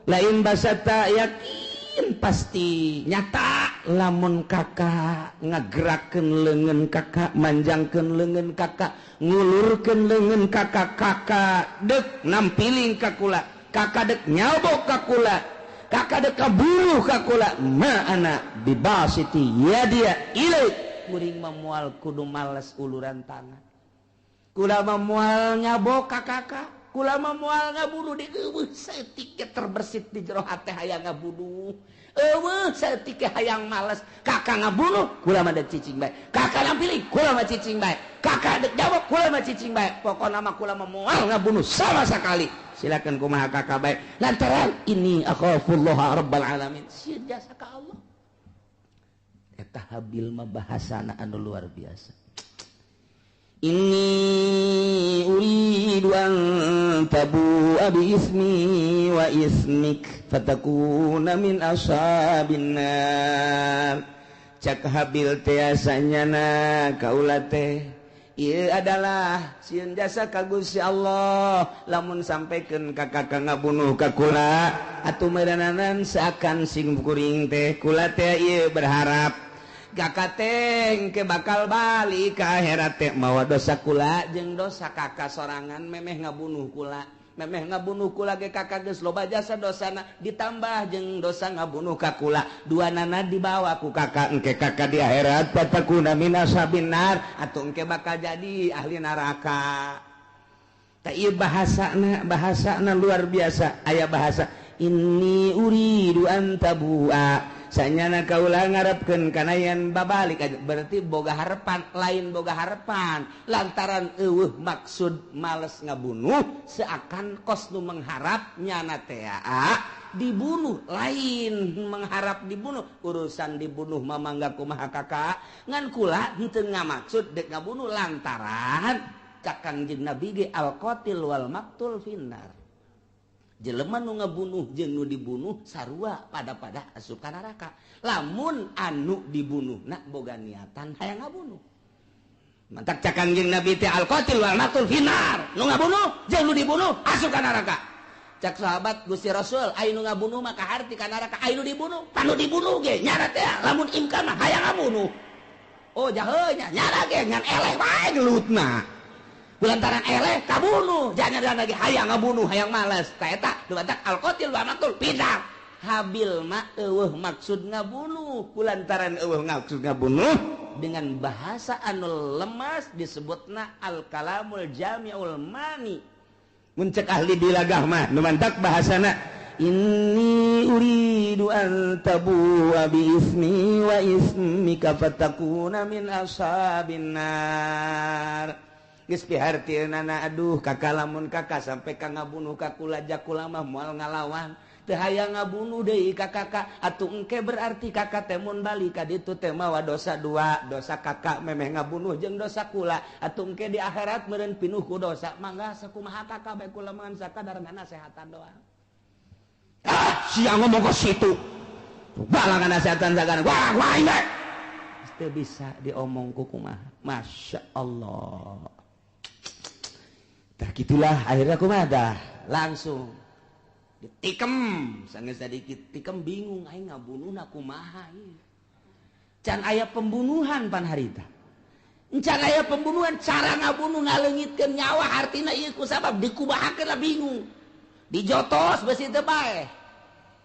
lain basata yakin pasti nyata lamun kakak ngagerakeun leungeun kakak manjangkeun leungeun kakak ngulurkeun leungeun kakak dek nampiling ka kula kakak dek nyabok ka kula kakak dek kabunuh ka kula ma ana bibasiti ya dia ilaik kuring memual kudu males uluran tangan kula memual nyabok ka kakak kula memual ngabunuh di eueuh saeutik terbersit di jero hate hayang ngabunuh eueuh saeutik hayang males kakak ngabunuh kula mah dek cicing bae kakak nampilih kula mah cicing bae kakak dek jawab kula mah cicing bae pokona mah kula memual ngabunuh sama sekali silakan kumaha kakak bae lantaran ini akhafullah rabbal alamin sieun jasa ka Allah eta habil mah bahasana anu luar biasa inni uridu an tabu'a bi ismi wa ismik fatakuna min ashabin nar cak habil teh asanyana kaula teh ieu adalah sieun jasa ka Gusti Allah lamun sampekeun ka kakak ngabunuh ka kula atuh meureunanan seakan sing kuring teh kula teh ieu berharap kakak teh ke bakal balik ke akhirat teh mawa dosa kula jeung dosa kakak sorangan memeh ngabunuh kula ge kakak geus loba jasa dosana ditambah jeung dosa ngabunuh ka kula duanana dibawa ku kakak engke kakak di akhirat fatakuna min ashabin nar atuh engke bakal jadi ahli neraka ta ieu bahasana luar biasa aya bahasa inni uridu an tabu'a sanyana kaula ngarepkeun kana yen babalik berarti boga harapan lain boga harapan lantaran eueuh maksud males ngabunuh seakan kos nu mengharap nyana teh dibunuh lain mengharap dibunuh urusan dibunuh mah mangga kumaha kakak ngan kula henteu ngamaksud dek ngabunuh lantaran cak Kangjeng Nabi ge al-qatil wal maqtul finnar jelema nu ngabunuh jeung nu dibunuh sarua pada asup ka neraka lamun anu dibunuhna boga niatan hayang ngabunuh mantak cak Kangjeng Nabi teh al-qatil wal maqtul finnar nu ngabunuh jeung nu dibunuh asup ka neraka cak sahabat Gusti Rasul aya nu ngabunuh mah kaharti ka neraka aya nu dibunuh panu dibunuh ge nyana teh lamun imkan mah hayang ngabunuh oh jaheunya nyana ge ngan eleh bae gelutna lantaran eleh kabunuh jangan lagi hayang ngabunuh hayang males ta eta dumadak al-qatil wa maqtul pintar habil mah eueuh maksud ngabunuh kulantaran eueuh maksud ngabunuh dengan bahasa anu lemas disebutna al-kalamul jami'ul mani mun cek ahli dilagah mah dumadak bahasana inni uridu an tabu'a bi ismi wa ismika fatakuna min ashabin nar geus pihartieunana aduh kakak lamun kakak sampai ka ngabunuh ka kula jakula mah moal ngalawan teu hayang ngabunuh deui ka kakak atuh engke berarti kakak teh mun balik ka ditu teh mawa dosa dua dosa kakak memeh ngabunuh jeung dosa kula atuh engke di akhirat meureun pinuh ku dosa mangga sakumaha kakak bae kula mah sakadarna nasehatan doang sia ngomong ka situ balang nasehatan sakana wah ini teu bisa diomong ku kumaha masya Allah. Tah gitulah akhirnya kumaha dah langsung ditikem sanggeus sadikit tikem bingung aing ngabunuhna kumaha ieu can aya pembunuhan pan harita can aya pembunuhan cara ngabunuh ngaleungitkeun nyawa artina ieu kusabab dikumahakeun lah bingung dijotos besi teu bae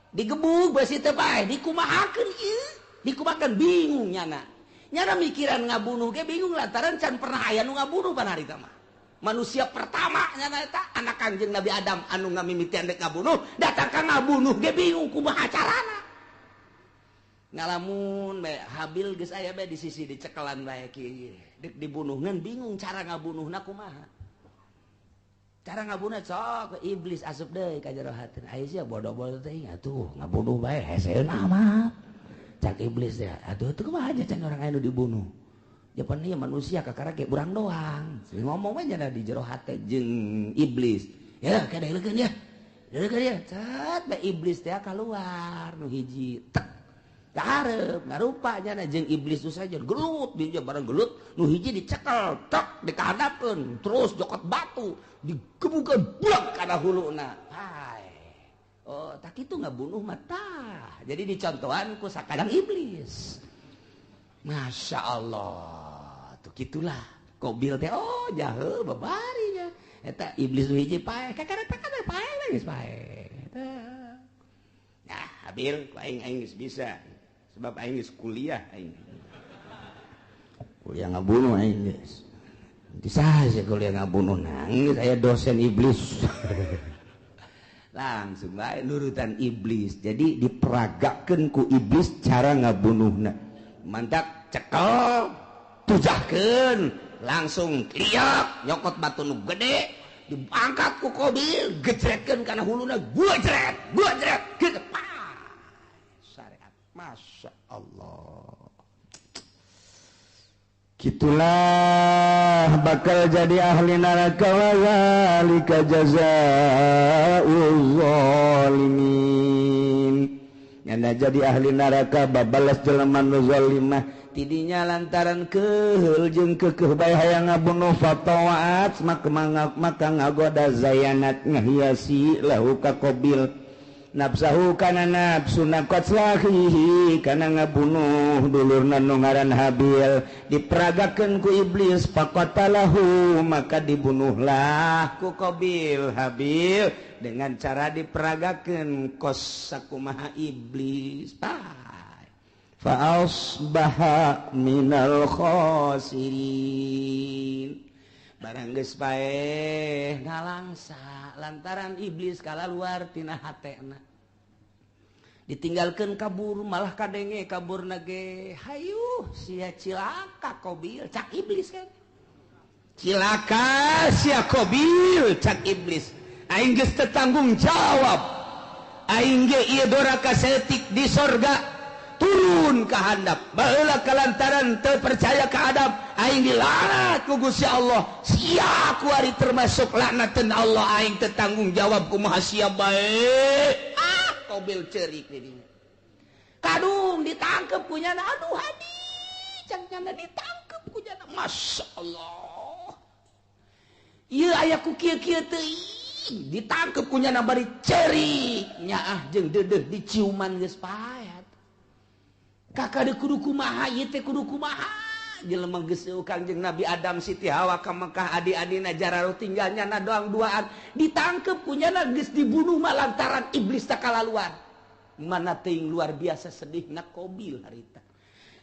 digebug besi teu bae dikumahakeun ieu dikumahakeun bingung nyana mikiran ngabunuh ge bingung lantaran can pernah aya nu ngabunuh pan harita mah manusia pertama nyana eta anak Kangjeng Nabi Adam anu ngamimitian dek ngabunuh datang ka ngabunuh ge bingung kumaha carana ngalamun bae habil geus aya bae di sisi dicekelan bae kieu dek dibunuhkeun bingung cara ngabunuhna kumaha cara ngabunuh sok iblis asup deui ka jero hateun aya sia bodoh-bodoh teh atuh ngabunuh bae heseun amat cak iblis teh atuh teu kumaha aja can orang anu dibunuh Japan ieu manusia kakara kayak urang doang ngomong we nya di jero hate jeung iblis ya kadeulekeun ya deulekeun ya cat bae iblis teh keluar nu hiji tek rupanya jeung iblis itu saja gelut dia barang gelut nu hiji dicekel tek dikahadapeun terus jokot batu digebukeun blak kana huluna oh tak kitu ngabunuh mata jadi dicontohan ku sakadang iblis Masya Allah tuh gitulah Qabil teh oh jahe babarinya eta iblis nu hiji pae kakana pae geus pae nah Habil aing geus bisa sebab aing geus kuliah aing. Kuliah ngabunuh aing geus. Bisa saja kuliah ngabunuh nangis aya dosen iblis. Langsung bae nurutan iblis. Jadi diperagakeun ku iblis cara ngabunuhna. Mantak cekel tujahkeun langsung liak nyokot batu nu gede diangkat ku Qabil gecretkeun kana huluna gua jret gitu. Masya Allah gitulah bakal jadi ahli neraka wa zalika jazaa'uz zalimin nyana jadi ahli neraka babalas jelema nu zalimah tidinya lantaran keheul jeung keukeuh bae hayang ngabunuh fatawaat maka ngagoda zayanat ngahiasi lahu ka Qabil nafsahu kana nafsu naqatlahi kana ngabunuh dulurna nu ngaran Habil diperagakeun ku iblis faqatalahu maka dibunuhlah ku Qabil Habil dengan cara diperagakeun kos sakumaha iblis fa asbaha minal khasirin barang geus pae ngalangsa lantaran iblis kalaluar tina hatena ditinggalkeun kabur malah kadenge kaburna ge hayu sia cilaka Qabil cak iblis kan cilaka sia Qabil cak iblis aing geus teu tanggung jawab aing ge ieu doraka setik di sorga turun ke handap baheula kalantaran teu percaya ke Adam aing dilaknat ku Gusti Allah sia ku ari termasuk laknateun Allah aing teu tanggung jawab kumaha sia bae Qabil ceurik di dinya kadung ditangkep ku nyana aduh hadi can nyana ditangkep ku nyana masyaallah ieu aya ku kieu-kieu teuing ditangkep ku nyana bari ceurik nyaah jeung deudeuh diciuman geus pae kakak kudu kumaha ieu teh kudu kumaha jelema geus Kangjeng Nabi Adam Siti Hawa ka Mekah adi-adina jararo tinggalnya na doang duaan ditangkep kunyana geus dibunuh mah lantaran iblis tak kalaluar mana teuing luar biasa sedihna Qabil harita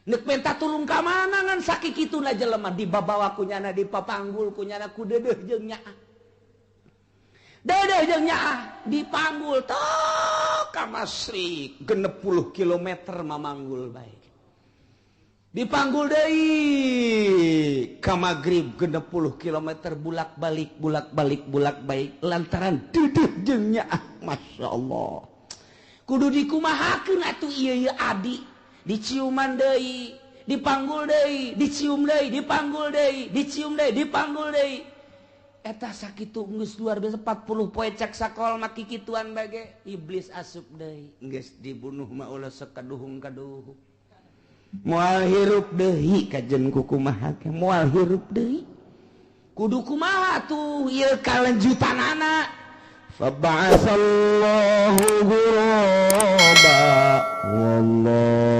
neuk minta tulung ka mana ngan sakikituna jelema dibabawa kunyana dipapanggul kunyana ku deudeuh jeung nyaah deudeuh jeung nyaah dipanggul tok ka Masrik 60 kilometer mamanggul bae dipanggul deui ka Magrib 60 kilometer bulak-balik lantaran deudeuh jeung nyaah masyaallah kudu dikumahakeun atuh ieu adi diciuman deui dipanggul deui dicium deui dipanggul deui dicium deui dipanggul deui eta sakitu geus luar biasa 40 poe cak sakol maki kituan bage iblis asup deui geus dibunuh mah ulah sakaduhung-kaduhung moal hirup deui kajen ku kumaha ke moal hirup deui kudu kumaha tuh ieu kalanjutanana fa ba'atsallahu ghuraba wallahu